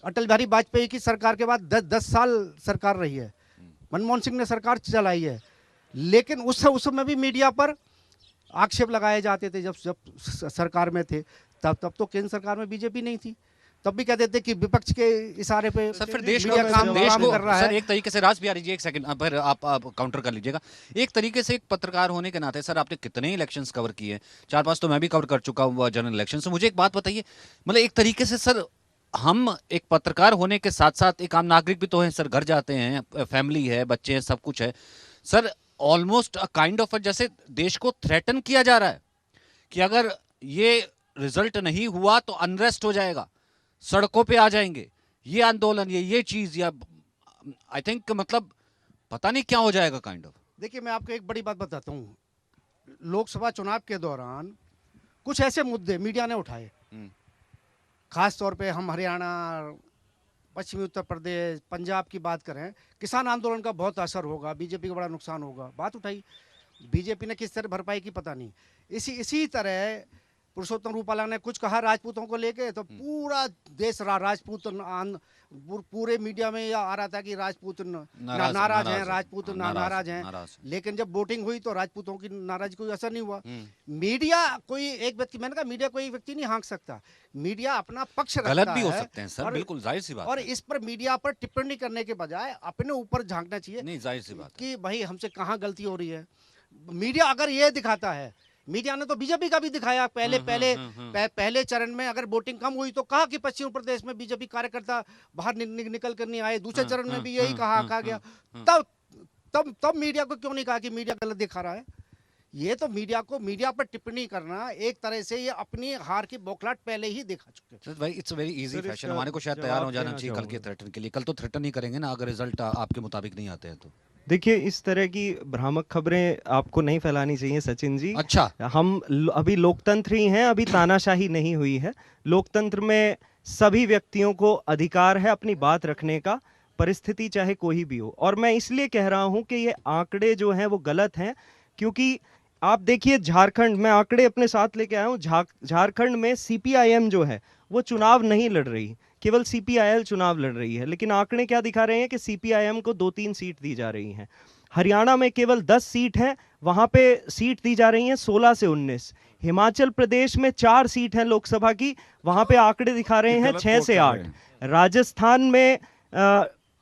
[SPEAKER 9] अटल बिहारी वाजपेयी की सरकार के बाद 10 साल सरकार रही है, मनमोहन सिंह ने सरकार चलाई है, लेकिन उस समय भी मीडिया पर आक्षेप लगाए जाते थे। जब सरकार में थे तब तो केंद्र सरकार में बीजेपी नहीं थी, तब भी कहते थे कि विपक्ष के इशारे पे
[SPEAKER 1] सर फिर देश
[SPEAKER 9] मीडिया काम कर रहा
[SPEAKER 1] सर
[SPEAKER 9] है।
[SPEAKER 1] एक तरीके से राज बिहारी जी, एक सेकंड फिर आप काउंटर कर लीजिएगा। एक तरीके से एक पत्रकार होने के नाते सर आपने कितने इलेक्शंस कवर किए, 4-5 तो मैं भी कवर कर चुका हूँ जनरल इलेक्शन से। मुझे एक बात बताइए, मतलब एक तरीके से सर हम एक पत्रकार होने के साथ साथ एक आम नागरिक भी तो हैं सर, घर जाते हैं, फैमिली है, बच्चे हैं, सब कुछ है sir. Almost a kind of जैसे देश को थ्रेटन किया जा रहा है कि अगर ये रिजल्ट नहीं हुआ तो अनरेस्ट हो जाएगा, सड़कों पे आ जाएंगे, ये आंदोलन, ये चीज, या आई थिंक मतलब पता नहीं क्या हो जाएगा काइंड ऑफ।
[SPEAKER 9] देखिए मैं आपको एक बड़ी बात बताता हूँ, लोकसभा चुनाव के दौरान कुछ ऐसे मुद्दे मीडिया ने उठाए, खास तौर पे हम हरियाणा, पश्चिमी उत्तर प्रदेश, पंजाब की बात करें, किसान आंदोलन का बहुत असर होगा, बीजेपी का बड़ा नुकसान होगा, बात उठाई। बीजेपी ने किस तरह भरपाई की पता नहीं। इसी तरह पुरुषोत्तम रूपाला ने कुछ कहा राजपूतों को लेके, तो पूरा देश राजपूत पूरे मीडिया में यह आ रहा था कि राजपूत नाराज हैं, राजपूत नाराज हैं। लेकिन जब वोटिंग हुई तो राजपूतों की नाराजगी कोई असर नहीं हुआ। मीडिया कोई एक व्यक्ति, मैंने कहा मीडिया कोई व्यक्ति नहीं हाँक सकता, मीडिया अपना पक्ष रखता है।
[SPEAKER 1] गलत भी हो सकते हैं सर, बिल्कुल जाहिर सी बात
[SPEAKER 9] और
[SPEAKER 1] है।
[SPEAKER 9] इस पर मीडिया पर टिप्पणी करने के बजाय अपने ऊपर झांकना चाहिए।
[SPEAKER 1] नहीं, जाहिर सी बात
[SPEAKER 9] कि भाई हमसे कहाँ गलती हो रही है। मीडिया अगर ये दिखाता है, मीडिया ने तो बीजेपी का भी दिखाया पहले चरण में, अगर वोटिंग कम हुई तो कहा कि पश्चिम प्रदेश में बीजेपी कार्यकर्ता बाहर निकल कर नहीं आए। दूसरे चरण में भी यही कहा गया। तब मीडिया को क्यों नहीं कहा कि मीडिया गलत दिखा रहा है। ये तो मीडिया पर टिप्पणी करना एक तरह से ये अपनी हार की बौखलाहट पहले ही दिखा चुके हैं।
[SPEAKER 1] भाई it's very easy
[SPEAKER 8] sir,
[SPEAKER 1] fashion,
[SPEAKER 8] इसका
[SPEAKER 1] हमारे को शायद तैयार हो
[SPEAKER 8] जवाब
[SPEAKER 1] जाना
[SPEAKER 8] देना
[SPEAKER 1] चाहिए कल के
[SPEAKER 8] चाहूंगा।
[SPEAKER 1] थ्रेटन के लिए। कल तो थ्रेटन ही करेंगे ना अगर रिजल्ट आपके मुताबिक नहीं आते हैं तो।
[SPEAKER 8] देखिए इस तरह की भ्रामक खबरें आपको नहीं फैलानी चाहिए सचिन जी।
[SPEAKER 1] अच्छा,
[SPEAKER 8] हम अभी लोकतंत्र ही हैं, अभी तानाशाही नहीं हुई है। लोकतंत्र में सभी व्यक्तियों को अधिकार है अपनी बात रखने का, परिस्थिति चाहे कोई भी हो। और मैं इसलिए कह रहा हूं कि ये आंकड़े जो हैं वो गलत हैं, क्योंकि आप देखिए झारखंड में आंकड़े अपने साथ लेके आया हूं। झारखंड में सीपीआईएम जो है वो चुनाव नहीं लड़ रही, केवल सीपीआईएल चुनाव लड़ रही है। लेकिन आंकड़े क्या दिखा रहे हैं कि सीपीआईएम को 2-3 सीट दी जा रही हैं। हरियाणा में केवल 10 सीट है, वहां पे सीट दी जा रही हैं 16 से 19। हिमाचल प्रदेश में 4 सीट हैं लोकसभा की, वहां पे आंकड़े दिखा रहे हैं 6 से 8। राजस्थान में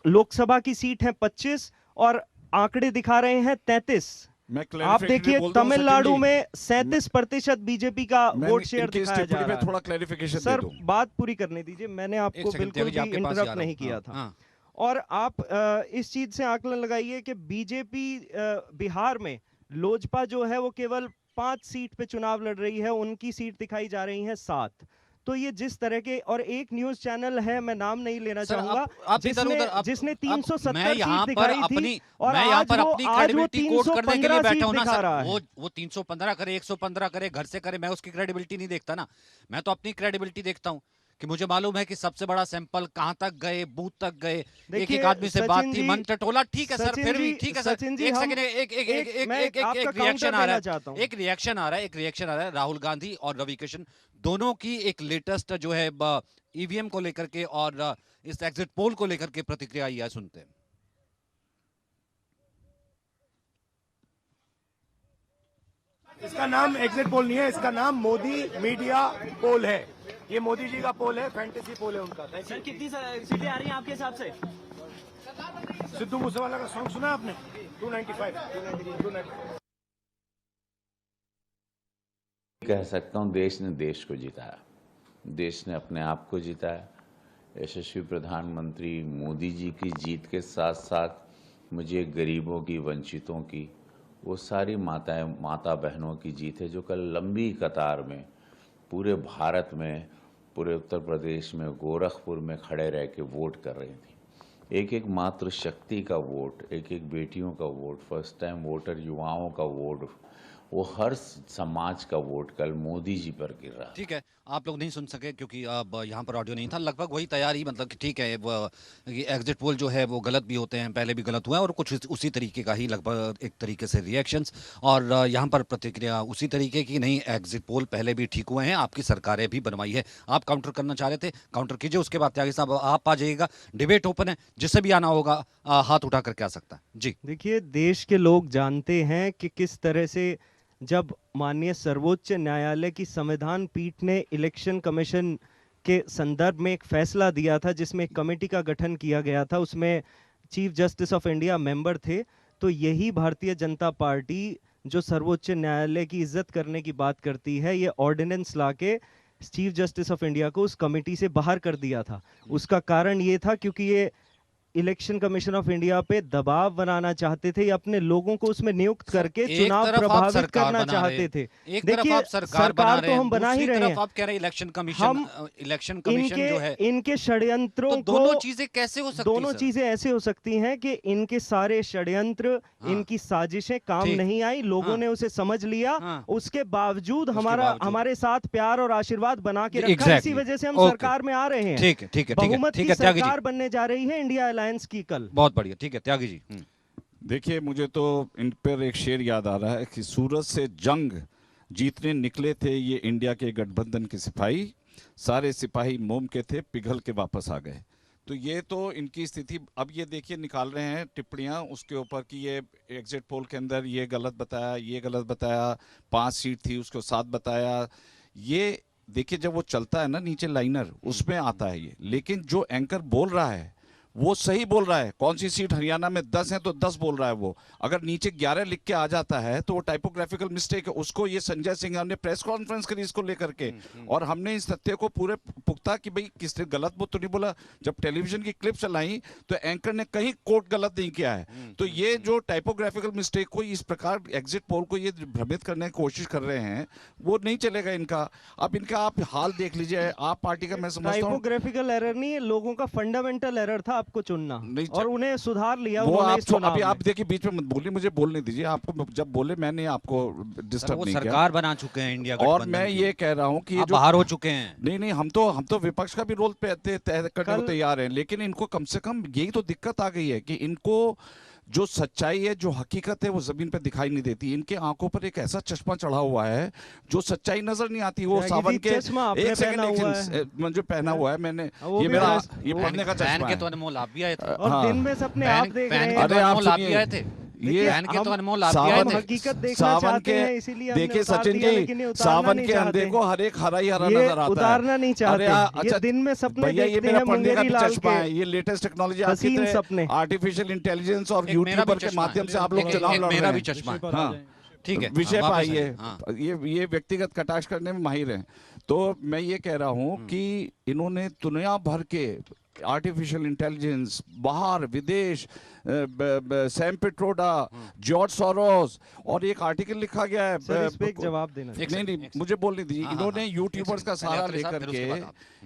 [SPEAKER 8] लोकसभा की सीट है 25 और आंकड़े दिखा रहे हैं 33। आप देखिए तमिलनाडु में 37% बीजेपी का वोट शेयर दिखाया जा रहा है।
[SPEAKER 6] थोड़ा क्लैरिफिकेशन
[SPEAKER 8] सर बात पूरी करने दीजिए, मैंने आपको बिल्कुल भी इंटरप्ट नहीं किया था। और आप इस चीज से आकलन लगाइए कि बीजेपी बिहार में लोजपा जो है वो केवल 5 सीट पे चुनाव लड़ रही है, उनकी सीट दिखाई जा रही है 7। तो ये जिस तरह के, और एक न्यूज चैनल है, मैं नाम नहीं लेना चाहूंगा, जिसने 370 सीट दिखाई थी और
[SPEAKER 1] मैं यहाँ पर अपनी क्रेडिबिलिटी कोट करने के लिए बैठा हूँ ना सर। वो 315 करे, 115 करे, घर से करे, मैं उसकी क्रेडिबिलिटी नहीं देखता ना, मैं तो अपनी क्रेडिबिलिटी देखता हूँ कि मुझे मालूम है कि सबसे बड़ा सैंपल कहां तक गए, बूथ तक गए, एक
[SPEAKER 8] देखिए,
[SPEAKER 1] एक आदमी से बात
[SPEAKER 8] सचिन
[SPEAKER 1] थी,
[SPEAKER 8] जी,
[SPEAKER 1] मन टटोला, ठीक है सर,
[SPEAKER 8] सचिन
[SPEAKER 1] फिर भी
[SPEAKER 8] जी,
[SPEAKER 1] ठीक है सर,
[SPEAKER 8] सचिन जी,
[SPEAKER 1] एक
[SPEAKER 8] हम-
[SPEAKER 1] सेकंड,
[SPEAKER 8] मैं
[SPEAKER 1] एक
[SPEAKER 8] आपका
[SPEAKER 1] रिएक्शन
[SPEAKER 8] काउंटर
[SPEAKER 1] आ रहा
[SPEAKER 8] देना
[SPEAKER 1] है,
[SPEAKER 8] चाहता हूं।
[SPEAKER 1] एक रिएक्शन आ रहा है, एक रिएक्शन आ रहा है राहुल गांधी और रवि किशन दोनों की एक लेटेस्ट जो है ईवीएम को लेकर के और इस एग्जिट पोल को लेकर के प्रतिक्रिया आई है, सुनते हैं।
[SPEAKER 10] इसका नाम एग्जिट पोल नहीं है, इसका नाम मोदी मीडिया पोल है। ये मोदी जी का पोल है, फैंटेसी पोल है उनका।
[SPEAKER 11] सर कितनी सीटें आ रही हैं आपके हिसाब से?
[SPEAKER 10] सिद्धू मूसेवाला का सॉन्ग सुना आपने? 295, 295।
[SPEAKER 12] कह सकता हूँ देश ने देश को जिताया, देश ने अपने आप को जिताया। यशस्वी प्रधानमंत्री मोदी जी की जीत के साथ साथ मुझे गरीबों की, वंचितों की, वो सारी माता बहनों की जीत है जो कल लंबी कतार में पूरे भारत में, पूरे उत्तर प्रदेश में, गोरखपुर में खड़े रह के वोट कर रही थी। एक एक मात्र शक्ति का वोट, एक एक बेटियों का वोट, फर्स्ट टाइम वोटर युवाओं का वोट, वो हर समाज का वोट कल मोदी जी पर गिर रहा।
[SPEAKER 1] ठीक है, आप लोग नहीं सुन सके क्योंकि अब यहाँ पर ऑडियो नहीं था, लगभग वही तैयारी, मतलब कि ठीक है एग्जिट पोल जो है वो गलत भी होते हैं, पहले भी गलत हुआ है और कुछ उसी तरीके का ही लगभग एक तरीके से रिएक्शंस, और यहाँ पर प्रतिक्रिया उसी तरीके की नहीं, एग्जिट पोल पहले भी ठीक हुए हैं, आपकी सरकारें भी बनवाई है। आप काउंटर करना चाह रहे थे, काउंटर कीजिए, उसके बाद त्यागी साहब आप आ जाइएगा, डिबेट ओपन है, जिससे भी आना होगा हाथ उठा करके आ सकता है जी।
[SPEAKER 8] देखिए, देश के लोग जानते हैं कि किस तरह से जब माननीय सर्वोच्च न्यायालय की संविधान पीठ ने इलेक्शन कमीशन के संदर्भ में एक फैसला दिया था जिसमें एक कमेटी का गठन किया गया था, उसमें chief justice of India member थे, तो यही भारतीय जनता पार्टी जो सर्वोच्च न्यायालय की इज्जत करने की बात करती है, ये ऑर्डिनेंस लाके चीफ जस्टिस ऑफ इंडिया को उस कमेटी से बाहर कर दिया था। उसका कारण ये था क्योंकि ये इलेक्शन कमीशन ऑफ इंडिया पे दबाव बनाना चाहते थे, या अपने लोगों को उसमें नियुक्त करके चुनाव प्रभावित करना चाहते थे।
[SPEAKER 1] एक तरफ आप सरकार
[SPEAKER 8] तो हम बना ही रहे हैं,
[SPEAKER 1] आप कह रहे हैं इलेक्शन कमीशन जो है,
[SPEAKER 8] इनके षड्यंत्रों
[SPEAKER 1] तो दोनों चीजें कैसे हो सकती हैं?
[SPEAKER 8] दोनों चीजें ऐसे हो सकती हैं कि इनके सारे षड्यंत्र, इनकी साजिशें काम नहीं आई, लोगों ने उसे समझ लिया, उसके बावजूद हमारे साथ प्यार और आशीर्वाद बना के रखा, इसी वजह से हम सरकार में आ रहे हैं।
[SPEAKER 1] ठीक है,
[SPEAKER 8] बहुमत की सरकार बनने जा रही है इंडिया अलायंस की कल।
[SPEAKER 1] बहुत बढ़िया, ठीक है त्यागी जी।
[SPEAKER 6] देखिए, मुझे तो इन पर एक शेर याद आ रहा है कि सूरत से जंग जीतने निकले थे ये इंडिया के गठबंधन के सिपाही, सारे सिपाही मोम के थे, पिघल के वापस आ गए। तो ये तो इनकी स्थिति, अब ये देखिए निकाल रहे हैं टिप्पणियां उसके ऊपर कि ये एग्जिट पोल के अंदर ये गलत बताया, ये गलत बताया, 5 सीट थी उसको 7 बताया। ये देखिए जब वो चलता है ना नीचे लाइनर, उसमें आता है ये, लेकिन जो एंकर बोल रहा है वो सही बोल रहा है। कौन सी सीट हरियाणा में 10 है तो 10 बोल रहा है वो, अगर नीचे 11 लिख के आ जाता है तो वो टाइपोग्राफिकल मिस्टेक है। उसको ये संजय सिंह ने प्रेस कॉन्फ्रेंस करी इसको लेकर के, और हमने इस तथ्य को पूरे पुख्ता कि भाई किसने गलत तो नहीं बोला। जब टेलीविजन की क्लिप चलाई तो एंकर ने कहीं कोट गलत नहीं किया है। तो ये जो टाइपोग्राफिकल मिस्टेक को इस प्रकार एग्जिट पोल को ये भ्रमित करने की कोशिश कर रहे हैं, वो नहीं चलेगा इनका। अब इनका आप हाल देख लीजिए, आप पार्टी का मैं समझता हूँ
[SPEAKER 8] टाइपोग्राफिकल एरर नहीं है, लोगों का फंडामेंटल एरर था आपको चुनना, और उन्हें सुधार लिया
[SPEAKER 6] वो आप अभी आप देखिए बीच में मत बोलिए, मुझे बोलने दीजिए। आपको जब बोले मैंने आपको डिस्टर्ब नहीं किया।
[SPEAKER 1] सरकार बना चुके हैं इंडिया
[SPEAKER 6] और मैं ये कह रहा हूँ कि
[SPEAKER 1] जो बाहर हो चुके हैं,
[SPEAKER 6] नहीं हम तो विपक्ष का भी रोल तय करने को तैयार हैं, लेकिन इनको कम से कम यही तो दिक्कत आ गई है कि इनको जो सच्चाई है, जो हकीकत है, वो जमीन पे दिखाई नहीं देती। इनके आंखों पर एक ऐसा चश्मा चढ़ा हुआ है जो सच्चाई नजर नहीं आती। वो सावन के एक सेकंड मुझे पहना हुआ है मैंने, ये मेरा ये पहनने का चश्मा है।
[SPEAKER 1] तो अनमोल आप भी आए थे,
[SPEAKER 8] और दिन में सपने आप देख रहे हैं।
[SPEAKER 6] अरे आप सुनिए,
[SPEAKER 8] ये
[SPEAKER 1] के तो अनमोल आप भी आए थे।
[SPEAKER 8] हकीकत देखना चाहते हैं, इसीलिए
[SPEAKER 6] देखिए सचिन जी, सावन के अंधे को हर एक हरा ही हरा नजर आता है,
[SPEAKER 8] उतारना नहीं चाहते।
[SPEAKER 6] अच्छा,
[SPEAKER 8] दिन में सपने
[SPEAKER 6] भैया ये मेरा पढ़ने का चश्मा है, ये लेटेस्ट टेक्नोलॉजी
[SPEAKER 8] सपने,
[SPEAKER 6] आर्टिफिशियल इंटेलिजेंस और यूट्यूबर के माध्यम से आप लोग चुनाव लड़ रहे हैं।
[SPEAKER 1] मेरा भी चश्मा, हाँ ठीक है,
[SPEAKER 6] विषय पर आइए। ये व्यक्तिगत कटाक्ष करने में माहिर हैं। तो मैं ये कह रहा हूँ कि इन्होंने दुनिया भर के आर्टिफिशियल इंटेलिजेंस, बाहर विदेश, सैम पेट्रोडा, जॉर्ज सोरोस, और एक आर्टिकल लिखा गया है,
[SPEAKER 8] एक जवाब देना
[SPEAKER 6] नहीं मुझे बोलने दीजिए। इन्होंने यूट्यूबर्स का सहारा लेकर के,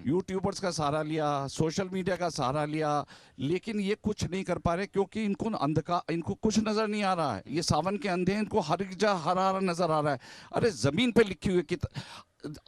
[SPEAKER 6] यूट्यूबर्स का सहारा लिया, सोशल मीडिया का सहारा लिया, लेकिन ये कुछ नहीं कर पा रहे क्योंकि इनको कुछ नजर नहीं आ रहा है। ये सावन के अंधे, इनको हर जगह हरा नजर आ रहा है। अरे जमीन पे लिखी हुई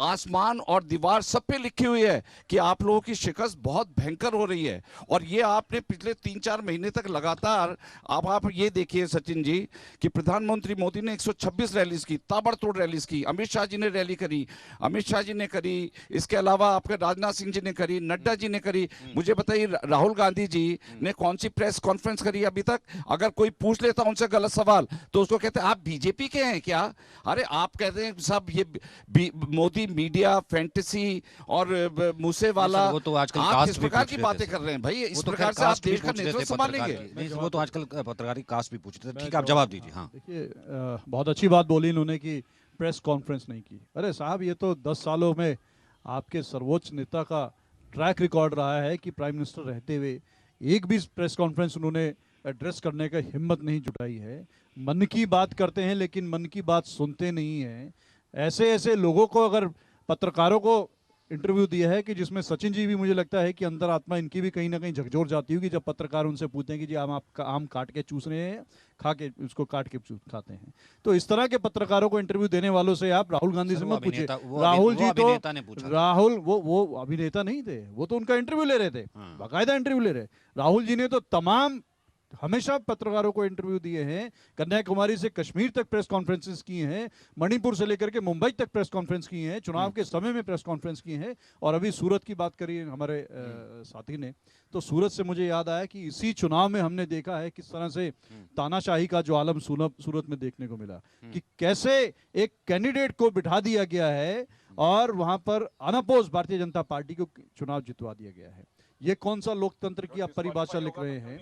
[SPEAKER 6] आसमान और दीवार सब पे लिखी हुई है कि आप लोगों की शिकस्त बहुत भयंकर हो रही है। और ये आपने पिछले 3-4 महीने तक लगातार, अब आप ये देखिए सचिन जी कि प्रधानमंत्री मोदी ने 126 रैलीज की, ताबड़तोड़ रैलीज की, अमित शाह जी ने रैली करी, अमित शाह जी ने करी, इसके अलावा आपके राजनाथ सिंह जी ने करी, नड्डा जी ने करी। मुझे बताइए राहुल गांधी जी ने कौन सी प्रेस कॉन्फ्रेंस करी अभी तक? अगर कोई पूछ लेता उनसे गलत सवाल तो उसको कहते हैं आप बीजेपी के हैं क्या? अरे आप कहते हैं सब ये मोदी मीडिया फैंटेसी और मूसेवाला,
[SPEAKER 1] वो तो आजकल
[SPEAKER 6] आप
[SPEAKER 1] कास्ट
[SPEAKER 6] किस
[SPEAKER 1] भी
[SPEAKER 6] प्रकार
[SPEAKER 1] पूछ
[SPEAKER 6] की
[SPEAKER 1] रहे
[SPEAKER 6] बातें
[SPEAKER 1] थे
[SPEAKER 6] कर रहे हैं भाई? इस
[SPEAKER 1] वो तो
[SPEAKER 6] प्रकार
[SPEAKER 1] खैर
[SPEAKER 6] से आप
[SPEAKER 1] कास्ट भी
[SPEAKER 6] देश का
[SPEAKER 1] पूछ रहे
[SPEAKER 6] नेतृत्व
[SPEAKER 1] थे
[SPEAKER 6] संभालेंगे?
[SPEAKER 1] नहीं, वो तो आजकल पत्रकारी कास्ट भी पूछ रहे थे। ठीक है, आप जवाब दीजिए। हाँ,
[SPEAKER 7] देखिए बहुत अच्छी बात बोली इन्होंने कि प्रेस कॉन्फ्रेंस नहीं की। अरे साहब, ये तो 10 सालों में आपके सर्वोच्च नेता का ट्रैक रिकॉर्ड रहा है कि प्राइम मिनिस्टर रहते हुए एक भी प्रेस कॉन्फ्रेंस उन्होंने एड्रेस करने का हिम्मत नहीं जुटाई है। मन की बात करते हैं लेकिन मन की बात सुनते नहीं हैं। ऐसे ऐसे लोगों को, अगर पत्रकारों को इंटरव्यू दिया है कि जिसमें सचिन जी भी, मुझे लगता है कि अंतरात्मा इनकी भी कहीं ना कहीं झकझोर जाती होगी जब पत्रकार उनसे पूछते हैं कि जी आप आम काट के चूस रहे हैं, खा के उसको काट के खाते हैं। तो इस तरह के पत्रकारों को इंटरव्यू देने वालों से आप राहुल गांधी से मत पूछिए। राहुल जी तो राहुल वो अभिनेता नहीं थे, वो तो उनका इंटरव्यू ले रहे थे, बाकायदा इंटरव्यू ले रहे। राहुल जी ने तो तमाम हमेशा पत्रकारों को इंटरव्यू दिए हैं। कन्याकुमारी से कश्मीर तक प्रेस कॉन्फ्रेंसेस की हैं, मणिपुर से लेकर के मुंबई तक प्रेस कॉन्फ्रेंस की हैं, चुनाव के समय में प्रेस कॉन्फ्रेंस की हैं। और अभी सूरत की बात करी हमारे साथी ने, तो सूरत से मुझे याद आया कि इसी चुनाव में हमने देखा है किस तरह से तानाशाही का जो आलम सूरत में देखने को मिला कि कैसे एक कैंडिडेट को बिठा दिया गया है और वहां पर अनअपोज भारतीय जनता पार्टी को चुनाव जितवा दिया गया है। ये कौन सा लोकतंत्र की आप परिभाषा लिख रहे हैं?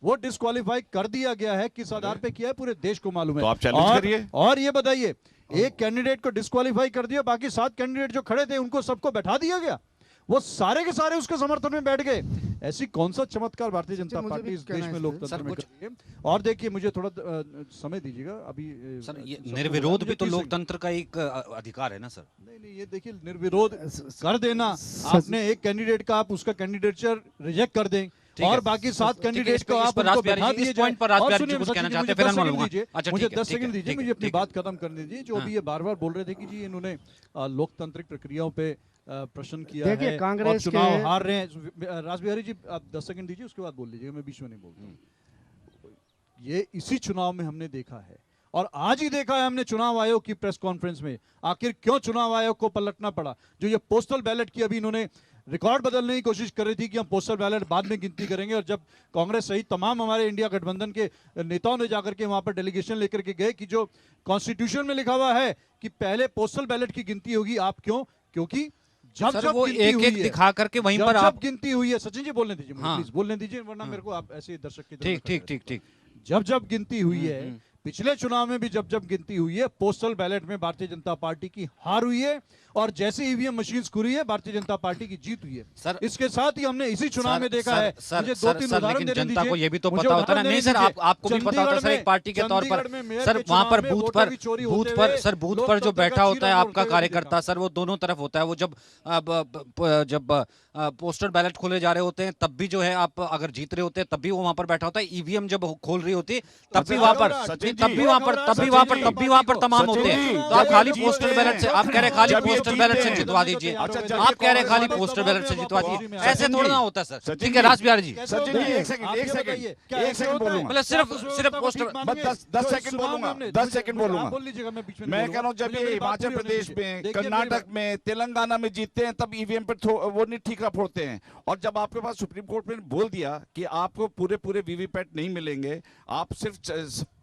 [SPEAKER 7] वो डिस्क्वालीफाई कर दिया गया है, किस आधार पे किया है पूरे देश को मालूम है।
[SPEAKER 6] तो आप चैलेंज करिए।
[SPEAKER 7] और ये बताइए, एक कैंडिडेट को डिस्क्वालीफाई कर दिया, बाकी 7 कैंडिडेट जो खड़े थे उनको सबको बैठा दिया गया, वो सारे के सारे उसके समर्थन में बैठ गए। ऐसी कौन सा चमत्कार भारतीय जनता पार्टी इस देश में लोकतंत्र में कर रही है? और देखिए, मुझे थोड़ा समय दीजिएगा अभी।
[SPEAKER 1] सर, ये निर्विरोध भी तो लोकतंत्र का एक अधिकार है ना सर?
[SPEAKER 7] नहीं, ये देखिए, निर्विरोध कर देना, आपने एक कैंडिडेट का आप उसका कैंडिडेचर रिजेक्ट कर दें और बाकी 7 कैंडिडेट को आप उनको बैठा दिए जाए।
[SPEAKER 1] और सुनिए, मुझे
[SPEAKER 7] 10 सेकंड दीजिए, मुझे अपनी बात खत्म करने दीजिए। जो भी ये बार-बार बोल रहे थे कि जी इन्होंने लोकतांत्रिक प्रक्रियाओं पे प्रश्न किया है और चुनाव हार रहे हैं। रासबिहारी जी, आप 10 सेकंड दीजिए, उसके बाद बोल लीजिएगा, मैं बीच में नहीं बोलता। ये इसी चुनाव में हमने देखा है और आज ही देखा है हमने चुनाव आयोग की प्रेस कॉन्फ्रेंस में। आखिर क्यों चुनाव आयोग को पलटना पड़ा? जो ये पोस्टल बैलेट की अभी इन्होंने रिकॉर्ड बदलने की कोशिश कर रही थी कि हम पोस्टल बैलेट बाद में गिनती करेंगे, और जब कांग्रेस सहित तमाम हमारे इंडिया गठबंधन के नेताओं ने जाकर के वहां पर डेलीगेशन लेकर के गए कि जो कॉन्स्टिट्यूशन में लिखा हुआ है कि पहले पोस्टल बैलेट की गिनती होगी। आप क्यों? क्योंकि जब
[SPEAKER 1] वो एक दिखा करके वहीं पर आप
[SPEAKER 7] गिनती हुई है। सचिन जी बोलने दीजिए, प्लीज बोलने दीजिए, वरना मेरे को आप ऐसे दर्शक की तरह
[SPEAKER 1] ठीक।
[SPEAKER 7] जब गिनती हुई है, पिछले चुनाव में भी जब गिनती हुई है, पोस्टल बैलेट में भारतीय जनता पार्टी की हार हुई है और जैसे ईवीएम मशीन खुली है, भारतीय जनता पार्टी की जीत हुई है।
[SPEAKER 1] सर,
[SPEAKER 7] इसके साथ ही हमने इसी चुनाव में देखा है। मुझे 2-3 उदाहरण देने
[SPEAKER 1] जनता को ये भी तो पता होता है ना। नहीं सर, आपको भी पता होता है सर, एक पार्टी के तौर पर सर, वहां पर बूथ पर जो बैठा होता है आपका कार्यकर्ता सर, वो दोनों तरफ होता है। वो जब पोस्टल बैलेट खोले जा रहे होते हैं तब भी जो है, आप अगर जीत रहे होते हैं तब भी वो वहां पर बैठा होता है। ईवीएम जब खोल रही होती है तब भी वहां पर तमाम होते हैं। तो आप खाली पोस्टल बैलेट से, आप कह रहे खाली पोस्टल बैलेट से जितवा दीजिए, आप कह रहे खाली पोस्टल बैलेट से जितवा दीजिए, ऐसे थोड़ा ना होता सर। ठीक है रासबिहारी जी,
[SPEAKER 6] एक सेकंड बोलूंगा,
[SPEAKER 1] मतलब सिर्फ पोस्टल
[SPEAKER 6] 10 सेकंड बोलूंगा। मैं कह रहा हूँ, जब ये हिमाचल प्रदेश में, कर्नाटक में, तेलंगाना में जीतते हैं तब ईवीएम पर वो नहीं ठीकरा फोड़ते हैं। और जब आपके पास सुप्रीम कोर्ट ने बोल दिया कि आपको पूरे वीवीपैट नहीं मिलेंगे, आप सिर्फ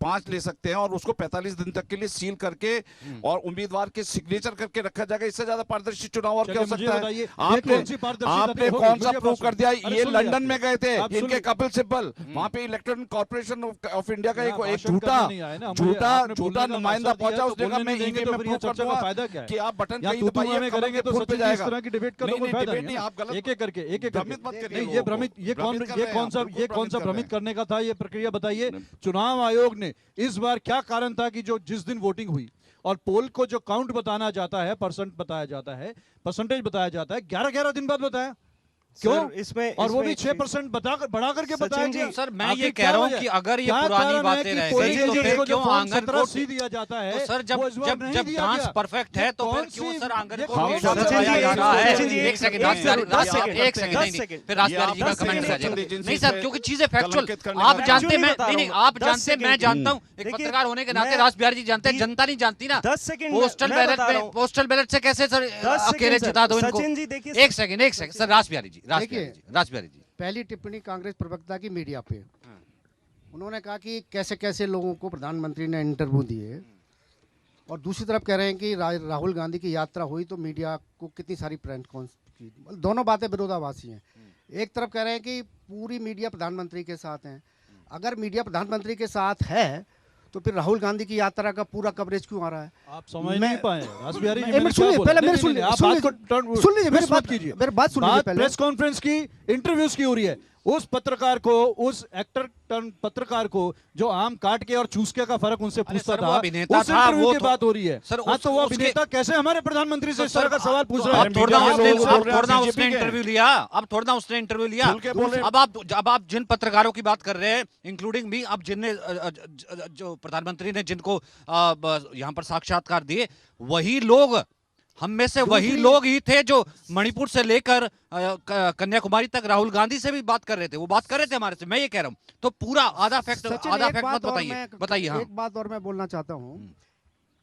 [SPEAKER 6] 5 ले सकते हैं और उसको 45 दिन तक के लिए सील करके और उम्मीदवार के सिग्नेचर करके रखा जाएगा, इससे ज्यादा पारदर्शी चुनाव और क्या हो सकता है? आपने कौन सा प्रूव कर दिया? ये लंदन में गए थे, इनके कपिल सिब्बल, वहां पे इलेक्ट्रॉन कॉर्पोरेशन ऑफ इंडिया का एक झूठा नुमाइंदा पहुंचा, उस जगह में ईवीएम में प्रूव कर दूंगा कि आप बटन कहीं दबाइए, करेंगे तो
[SPEAKER 7] पे जाएगा। इस तरह की डिबेट का तो कोई फायदा नहीं। आप गलत एक करके ये कौन सा भ्रमित करने का था? ये प्रक्रिया बताइए। चुनाव आयोग ने इस बार क्या कारण था कि जो जिस दिन वोटिंग हुई और पोल को जो काउंट बताना जाता है, परसेंटेज बताया जाता है, 11-11 दिन बाद बताया। क्यों?
[SPEAKER 8] इसमें
[SPEAKER 7] और वो भी
[SPEAKER 8] इसमें
[SPEAKER 7] 6% बढ़ा करके
[SPEAKER 8] सचिन
[SPEAKER 7] बताया
[SPEAKER 8] जी,
[SPEAKER 7] गया।
[SPEAKER 1] सर मैं
[SPEAKER 7] आखिर
[SPEAKER 1] ये
[SPEAKER 7] क्या
[SPEAKER 1] कह रहा हूँ
[SPEAKER 7] वजह-
[SPEAKER 1] कि अगर ये
[SPEAKER 7] क्या
[SPEAKER 1] पुरानी
[SPEAKER 7] कारण है
[SPEAKER 1] बातें
[SPEAKER 7] कि
[SPEAKER 1] रह
[SPEAKER 7] पुलिस
[SPEAKER 1] गई तो
[SPEAKER 7] एजेंट
[SPEAKER 1] फिर
[SPEAKER 7] को जो
[SPEAKER 1] क्यों
[SPEAKER 7] फॉर्म
[SPEAKER 1] आंगन
[SPEAKER 7] 17
[SPEAKER 1] को
[SPEAKER 7] सी दिया जाता है
[SPEAKER 1] तो सर
[SPEAKER 7] वो इस बार नहीं
[SPEAKER 1] जब
[SPEAKER 7] दिया
[SPEAKER 1] डांस
[SPEAKER 7] गया।
[SPEAKER 1] परफेक्ट है तो
[SPEAKER 7] ये
[SPEAKER 1] फिर
[SPEAKER 7] कौन
[SPEAKER 1] क्यों
[SPEAKER 7] सी-
[SPEAKER 1] सर आंगन
[SPEAKER 7] ये
[SPEAKER 1] को
[SPEAKER 7] कौन
[SPEAKER 1] भेजा
[SPEAKER 7] सा
[SPEAKER 8] सचिन जी,
[SPEAKER 1] जा रहा है?
[SPEAKER 8] सचिन जी,
[SPEAKER 1] एक सेकंड
[SPEAKER 8] एक सेकंड, 10 सेकंड,
[SPEAKER 1] एक सेकंड
[SPEAKER 8] 10
[SPEAKER 1] नहीं
[SPEAKER 8] सेकंड।
[SPEAKER 1] फिर राजबिहारी जी का
[SPEAKER 8] 10
[SPEAKER 1] कमेंट आ
[SPEAKER 8] सेकंड,
[SPEAKER 1] जाएगा।
[SPEAKER 6] एजेंसी
[SPEAKER 1] नहीं सर
[SPEAKER 6] से
[SPEAKER 1] क्योंकि चीजें फैक्चुअल
[SPEAKER 6] कलंकित करने
[SPEAKER 1] आप
[SPEAKER 6] का
[SPEAKER 1] जानते
[SPEAKER 8] Actually
[SPEAKER 1] मैं
[SPEAKER 8] बता
[SPEAKER 1] नहीं
[SPEAKER 8] रहा
[SPEAKER 1] नहीं
[SPEAKER 8] हूँ,
[SPEAKER 1] आप
[SPEAKER 8] 10
[SPEAKER 1] जानते मैं
[SPEAKER 8] सेकंड।
[SPEAKER 1] जानता हूँ एक
[SPEAKER 8] देखिए,
[SPEAKER 1] पत्रकार होने के नाते
[SPEAKER 8] मैं-
[SPEAKER 1] राजबिहारी जी जानते हैं
[SPEAKER 8] दी-
[SPEAKER 1] जनता नहीं जानती ना
[SPEAKER 8] 10 सेकंड
[SPEAKER 1] पोस्टल
[SPEAKER 8] मैं
[SPEAKER 1] बैलेट
[SPEAKER 8] बता रहा
[SPEAKER 1] में
[SPEAKER 8] हूँ।
[SPEAKER 1] पोस्टल बैलेट से कैसे सर
[SPEAKER 8] 10
[SPEAKER 1] अकेले
[SPEAKER 8] सेकंड,
[SPEAKER 1] जिता दो इनको
[SPEAKER 8] सचिन जी देखिए
[SPEAKER 1] एक सेकंड सर राजबिहारी जी राजबिहारी जी
[SPEAKER 9] पहली टिप्पणी कांग्रेस प्रवक्ता की मीडिया पे, उन्होंने कहा कि कैसे कैसे लोगों को प्रधानमंत्री ने इंटरव्यू दिए, और दूसरी तरफ कह रहे हैं कि राहुल गांधी की यात्रा हुई तो मीडिया को कितनी सारी प्रेस कॉन्फ्रेंस की। दोनों बातें विरोधाभासी हैं। एक तरफ कह रहे हैं कि पूरी मीडिया प्रधानमंत्री के साथ है। अगर मीडिया प्रधानमंत्री के साथ है तो फिर राहुल गांधी की यात्रा का पूरा कवरेज क्यों आ रहा है?
[SPEAKER 7] आप समझ नहीं पाए राजबिहारी जी,
[SPEAKER 9] एक
[SPEAKER 7] मैंने
[SPEAKER 9] मिनट
[SPEAKER 7] क्या
[SPEAKER 9] सुनिए,
[SPEAKER 7] बोला?
[SPEAKER 9] पहले
[SPEAKER 7] नहीं,
[SPEAKER 9] मेरे
[SPEAKER 7] नहीं, नहीं, आप
[SPEAKER 9] सुन
[SPEAKER 7] बात को
[SPEAKER 9] सुन लीजिए, मेरी
[SPEAKER 7] twist मत
[SPEAKER 9] बात
[SPEAKER 7] कीजिए।
[SPEAKER 9] मेरी बात सुन लीजिए
[SPEAKER 7] बात
[SPEAKER 9] पहले।
[SPEAKER 7] प्रेस कॉन्फ्रेंस की, इंटरव्यूज की हो रही है। उस पत्रकार को, उस एक्टर टर्न पत्रकार को जो आम काट के और चूसके का फर्क उनसे पूछता
[SPEAKER 1] सर, वो
[SPEAKER 7] था,
[SPEAKER 1] अभिनेता
[SPEAKER 7] उस
[SPEAKER 1] था,
[SPEAKER 7] इंटरव्यू
[SPEAKER 1] वो
[SPEAKER 7] की
[SPEAKER 1] तो-
[SPEAKER 7] बात हो रही है।
[SPEAKER 1] सर,
[SPEAKER 7] हाँ,
[SPEAKER 1] उस-
[SPEAKER 7] तो वो
[SPEAKER 1] उसके-
[SPEAKER 7] अभिनेता कैसे हमारे प्रधानमंत्री से इस तरह का सवाल पूछ रहा
[SPEAKER 1] अब
[SPEAKER 7] है?
[SPEAKER 1] थोड़ा
[SPEAKER 6] मीडिया के लोग बोल रहे हैं,
[SPEAKER 1] उसने
[SPEAKER 6] बीजेपी के।
[SPEAKER 1] इंटरव्यू लिया अब थोड़ा उसने इंटरव्यू लिया
[SPEAKER 6] खुल के बोले।
[SPEAKER 1] अब आप जिन पत्रकारों की बात कर रहे हैं इंक्लूडिंग मी, अब जिनने जो प्रधानमंत्री ने जिनको यहाँ पर साक्षात्कार दिए वही लोग हम में से वही लोग ही थे जो मणिपुर से लेकर कन्याकुमारी तक राहुल गांधी से भी बात कर रहे थे। वो बात कर रहे थे हमारे से, मैं ये कह रहा हूँ। तो पूरा आधा फैक्ट
[SPEAKER 9] सचिन,
[SPEAKER 1] आधा
[SPEAKER 9] एक
[SPEAKER 1] फैक्ट
[SPEAKER 9] बात
[SPEAKER 1] मत
[SPEAKER 9] और
[SPEAKER 1] बताइए बताइए। हाँ
[SPEAKER 9] एक बात और मैं बोलना चाहता हूँ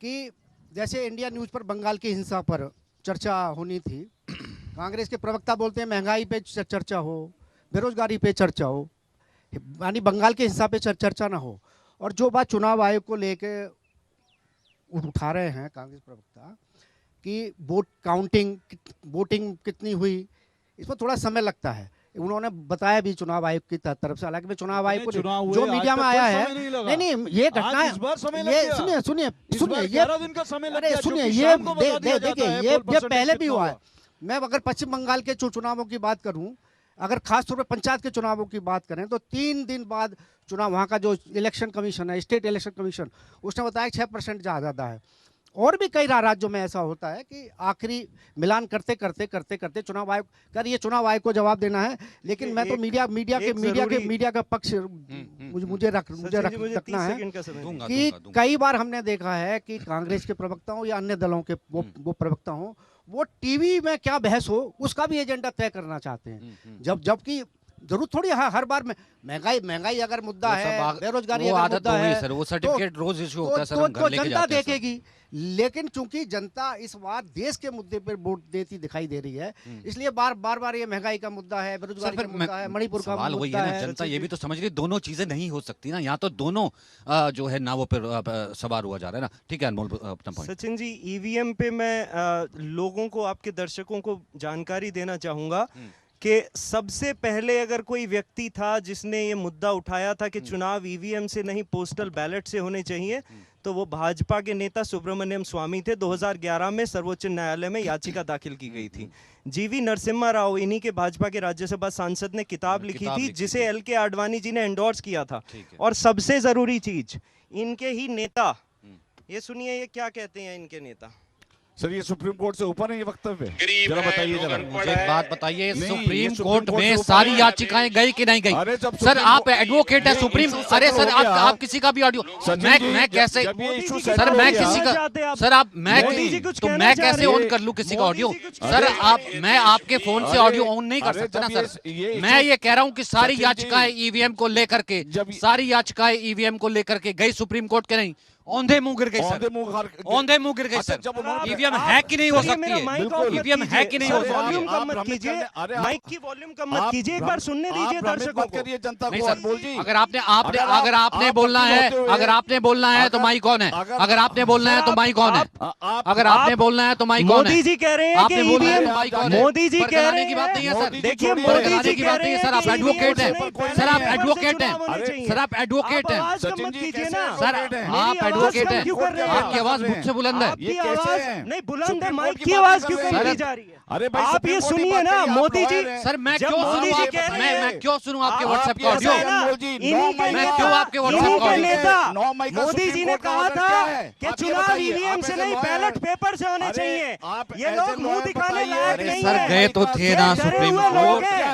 [SPEAKER 9] कि जैसे इंडिया न्यूज पर बंगाल की हिंसा पर चर्चा होनी थी, कांग्रेस के प्रवक्ता बोलते हैं महंगाई पे चर्चा हो, बेरोजगारी पे चर्चा हो, यानी बंगाल की हिंसा पे चर्चा ना हो। और जो बात चुनाव आयोग को लेके उठा रहे हैं कांग्रेस प्रवक्ता कि वोटिंग कितनी हुई, इसमें थोड़ा समय लगता है। उन्होंने बताया भी चुनाव आयोग की तरफ से, हालांकि मैं चुनाव आयोग को जो मीडिया में आया है, नहीं ये घटना, ये सुनिए ये सुनिए ये देखिए ये पहले भी हुआ है। मैं अगर पश्चिम बंगाल के चुनावों की बात करूं, अगर खासतौर पर पंचायत के चुनावों की बात करें तो 3 दिन बाद चुनाव, वहाँ का जो इलेक्शन कमीशन है, स्टेट इलेक्शन कमीशन, उसने बताया 6% ज़्यादा है। और भी कई राज्यों में ऐसा होता है कि आखिरी मिलान करते करते चुनाव आयोग कर, ये चुनाव आयोग को जवाब देना है। लेकिन मैं तो मीडिया का पक्ष मुझे रखना है कि कई बार हमने देखा है कि कांग्रेस के प्रवक्ता हो या अन्य दलों के वो प्रवक्ता हो, वो टीवी में क्या बहस हो उसका भी एजेंडा तय करना चाहते हैं। जबकि जरूरत थोड़ी है हर बार में महंगाई अगर मुद्दा है, बेरोजगारी अगर मुद्दा है,
[SPEAKER 1] सर वो सर्टिफिकेट रोज इशू होता है सर, हम घर
[SPEAKER 9] तो
[SPEAKER 1] लेके
[SPEAKER 9] जनता
[SPEAKER 1] जाते हैं सर।
[SPEAKER 9] देखेगी। लेकिन चूंकि जनता इस बार देश के मुद्दे पर वोट देती दिखाई दे रही है, इसलिए बार ये महंगाई का मुद्दा है, बेरोजगारी का मुद्दा है, मणिपुर का
[SPEAKER 1] सवाल वही
[SPEAKER 9] मुद्दा
[SPEAKER 1] है ना,
[SPEAKER 9] है।
[SPEAKER 1] जनता ये भी तो समझ रही है दोनों चीजें नहीं हो सकती ना, यहाँ तो दोनों जो है नावों पर सवार हुआ जा रहा है ना। ठीक है अनमोल, अपना पॉइंट।
[SPEAKER 8] सचिन जी, ईवीएम पे मैं लोगों को, आपके दर्शकों को जानकारी देना चाहूंगा कि सबसे पहले अगर कोई व्यक्ति था जिसने ये मुद्दा उठाया था कि चुनाव ईवीएम से नहीं पोस्टल बैलेट से होने चाहिए, तो वो भाजपा के नेता सुब्रमण्यम स्वामी थे। 2011 में सर्वोच्च न्यायालय में याचिका दाखिल की गई थी। जीवी नरसिम्हा राव, इन्हीं के भाजपा के राज्यसभा सांसद ने किताब लिखी थी जिसे एल.के. आडवाणी जी ने एंडोर्स किया था। और सबसे जरूरी चीज, इनके ही नेता, ये सुनिए ये क्या कहते हैं इनके नेता।
[SPEAKER 6] सर ये सुप्रीम कोर्ट से ऊपर है ये वक्तव्य? जरा बताइए जरा।
[SPEAKER 1] मुझे एक बात बताइए,
[SPEAKER 6] नहीं,
[SPEAKER 1] सुप्रीम
[SPEAKER 6] ये
[SPEAKER 1] कोर्ट
[SPEAKER 6] सुप्रीम
[SPEAKER 1] में
[SPEAKER 6] कोर्ट से
[SPEAKER 1] सारी
[SPEAKER 6] ऊपर है।
[SPEAKER 1] याचिकाएं गई कि नहीं
[SPEAKER 6] अरे
[SPEAKER 1] गई?
[SPEAKER 6] जब
[SPEAKER 1] सर
[SPEAKER 6] सुप्रीम
[SPEAKER 1] आप
[SPEAKER 6] कोर्ट-
[SPEAKER 1] एडवोकेट है
[SPEAKER 6] ये
[SPEAKER 1] सुप्रीम,
[SPEAKER 6] issue
[SPEAKER 1] अरे
[SPEAKER 6] settle
[SPEAKER 1] सर
[SPEAKER 6] हो गया।
[SPEAKER 1] आप किसी का भी ऑडियो,
[SPEAKER 6] सचिन
[SPEAKER 1] मैं
[SPEAKER 6] जी,
[SPEAKER 1] कैसे
[SPEAKER 6] जब ये issue
[SPEAKER 1] सर
[SPEAKER 6] settle
[SPEAKER 1] मैं
[SPEAKER 6] हो गया-
[SPEAKER 1] किसी का, सर आप मैं
[SPEAKER 8] मोदी जी कुछ
[SPEAKER 1] तो
[SPEAKER 8] कहना
[SPEAKER 1] मैं
[SPEAKER 8] चाह
[SPEAKER 1] कैसे
[SPEAKER 8] रहे हैं?
[SPEAKER 1] ऑन कर लूं किसी का
[SPEAKER 8] मोदी
[SPEAKER 1] ऑडियो?
[SPEAKER 8] जी कुछ
[SPEAKER 1] सर
[SPEAKER 8] कहना
[SPEAKER 1] आप,
[SPEAKER 8] चाह रहे हैं?
[SPEAKER 1] मैं आपके फोन से ऑडियो ऑन नहीं कर
[SPEAKER 6] अरे
[SPEAKER 1] सकता ना
[SPEAKER 6] जब
[SPEAKER 1] सर।
[SPEAKER 6] ये
[SPEAKER 1] मैं ये कह रहा हूं कि सारी
[SPEAKER 6] सचिन जी,
[SPEAKER 1] याचिकाएं ईवीएम को लेकर के, सारी याचिकाएं ईवीएम को लेकर के गई सुप्रीम कोर्ट के, नहीं औंधे मुंह गिर गई सर,
[SPEAKER 6] औंधे मुंह
[SPEAKER 1] औंधे मुंह गिर गई
[SPEAKER 6] अच्छा,
[SPEAKER 1] सर।
[SPEAKER 6] जब उन्होंने-
[SPEAKER 1] ईवीएम है कि नहीं हो
[SPEAKER 8] सर, ये मेरा
[SPEAKER 1] सकती
[SPEAKER 8] माइक
[SPEAKER 1] है?
[SPEAKER 8] ऑफ मत
[SPEAKER 1] ईवीएम है कि नहीं हो
[SPEAKER 8] कीजिए,
[SPEAKER 1] सकती
[SPEAKER 8] वॉल्यूम
[SPEAKER 1] है?
[SPEAKER 8] कम मत कीजिए, माइक की वॉल्यूम कम मत कीजिए, एक बार सुनने दीजिए दर्शकों को।
[SPEAKER 6] करिए जनता
[SPEAKER 1] नहीं
[SPEAKER 6] को
[SPEAKER 1] सर,
[SPEAKER 6] अनमोल जी।
[SPEAKER 1] अगर आपने बोलना है, अगर आपने बोलना है तो माइक कौन है? अगर आपने बोलना है तो माइक कौन है? अगर आपने बोलना है तो माइक कौन है?
[SPEAKER 8] मोदी जी कह रहे हैं कि
[SPEAKER 1] आपने बोलना है
[SPEAKER 8] ईवीएम,
[SPEAKER 1] तो माइक कौन है?
[SPEAKER 8] मोदी जी
[SPEAKER 1] पर
[SPEAKER 8] कह
[SPEAKER 1] कराने
[SPEAKER 8] रहे
[SPEAKER 1] की बात नहीं है
[SPEAKER 8] हैं,
[SPEAKER 1] सर।
[SPEAKER 8] देखिए
[SPEAKER 1] पर
[SPEAKER 8] मोदी
[SPEAKER 1] कराने
[SPEAKER 8] जी
[SPEAKER 1] की
[SPEAKER 8] कह
[SPEAKER 1] बात
[SPEAKER 8] रहे
[SPEAKER 1] नहीं है
[SPEAKER 8] हैं
[SPEAKER 1] सर, आप
[SPEAKER 8] कि
[SPEAKER 1] एडवोकेट
[SPEAKER 8] ईवीएम
[SPEAKER 1] हैं,
[SPEAKER 8] से
[SPEAKER 1] सर आप
[SPEAKER 8] नहीं,
[SPEAKER 1] एडवोकेट
[SPEAKER 8] चुनाव होने
[SPEAKER 1] हैं,
[SPEAKER 8] चाहिए।
[SPEAKER 1] सर आप एडवोकेट
[SPEAKER 8] आप
[SPEAKER 1] हैं,
[SPEAKER 8] आवाज कम
[SPEAKER 6] सचिन
[SPEAKER 8] मत
[SPEAKER 6] जी
[SPEAKER 8] कीजिए
[SPEAKER 6] कैसे
[SPEAKER 8] ना।
[SPEAKER 1] सर
[SPEAKER 6] एडवोकेट हैं?
[SPEAKER 1] आप
[SPEAKER 8] मेरी आवाज
[SPEAKER 1] एडवोकेट
[SPEAKER 8] कम
[SPEAKER 1] हैं,
[SPEAKER 8] क्यों कर रहे हैं?
[SPEAKER 1] आपकी आवाज मुझसे बुलंद है।
[SPEAKER 8] आपकी
[SPEAKER 6] ये कैसे
[SPEAKER 8] आवाज
[SPEAKER 6] हैं?
[SPEAKER 8] नहीं बुलंद है,
[SPEAKER 6] सुप्रीम
[SPEAKER 8] माइक
[SPEAKER 6] कोर्ट
[SPEAKER 8] की
[SPEAKER 6] की
[SPEAKER 8] आवाज
[SPEAKER 6] बात
[SPEAKER 8] क्यों
[SPEAKER 6] कर
[SPEAKER 8] कम
[SPEAKER 6] रहे
[SPEAKER 8] की
[SPEAKER 6] हैं?
[SPEAKER 8] जा रही है?
[SPEAKER 6] अरे भाई
[SPEAKER 8] आप
[SPEAKER 6] सुप्रीम
[SPEAKER 8] ये
[SPEAKER 6] कोर्ट की
[SPEAKER 8] सुनिए
[SPEAKER 6] बात
[SPEAKER 8] ना,
[SPEAKER 6] करिए, आप
[SPEAKER 8] मोदी जी,
[SPEAKER 6] लॉयर हैं।
[SPEAKER 1] सर मैं
[SPEAKER 8] जब
[SPEAKER 1] क्यों
[SPEAKER 8] मोदी
[SPEAKER 1] सुनूं
[SPEAKER 8] जी
[SPEAKER 1] आप,
[SPEAKER 8] कह रहे हैं-
[SPEAKER 1] मैं क्यों सुनूं आपके
[SPEAKER 6] आप
[SPEAKER 1] व्हाट्सएप का
[SPEAKER 6] ये
[SPEAKER 1] ऑडियो?
[SPEAKER 6] ऐसा है अनमोल जी,
[SPEAKER 8] इन्हीं
[SPEAKER 6] नौ
[SPEAKER 8] के
[SPEAKER 6] मई
[SPEAKER 1] मैं
[SPEAKER 6] का-
[SPEAKER 1] क्यों आपके
[SPEAKER 8] इन्हीं
[SPEAKER 1] व्हाट्सएप
[SPEAKER 8] के
[SPEAKER 1] का ऑडियो?
[SPEAKER 8] नेता
[SPEAKER 6] 9 मई का
[SPEAKER 8] मोदी
[SPEAKER 6] सुप्रीम
[SPEAKER 8] जी ने
[SPEAKER 6] कोर्ट का
[SPEAKER 8] कहा
[SPEAKER 6] ऑर्डर
[SPEAKER 8] था
[SPEAKER 6] क्या है?
[SPEAKER 8] कि
[SPEAKER 6] आप ये
[SPEAKER 8] चुनाव
[SPEAKER 6] बताइए,
[SPEAKER 8] ईवीएम
[SPEAKER 6] आप
[SPEAKER 8] से
[SPEAKER 6] ऐसे
[SPEAKER 8] नहीं
[SPEAKER 6] लॉयर
[SPEAKER 8] बैलेट
[SPEAKER 6] हैं।
[SPEAKER 8] पेपर से होने
[SPEAKER 6] अरे,
[SPEAKER 8] चाहिए।
[SPEAKER 6] आप
[SPEAKER 8] ये
[SPEAKER 6] ऐसे
[SPEAKER 8] लोग मुंह
[SPEAKER 6] लॉयर
[SPEAKER 8] दिखाने
[SPEAKER 6] बताइए।
[SPEAKER 8] लायक
[SPEAKER 6] अरे
[SPEAKER 8] नहीं
[SPEAKER 1] सर
[SPEAKER 8] है।
[SPEAKER 1] गए तो थे ना
[SPEAKER 8] ये डरे
[SPEAKER 1] सुप्रीम
[SPEAKER 8] हुए लोग
[SPEAKER 1] कोर्ट,
[SPEAKER 8] हैं।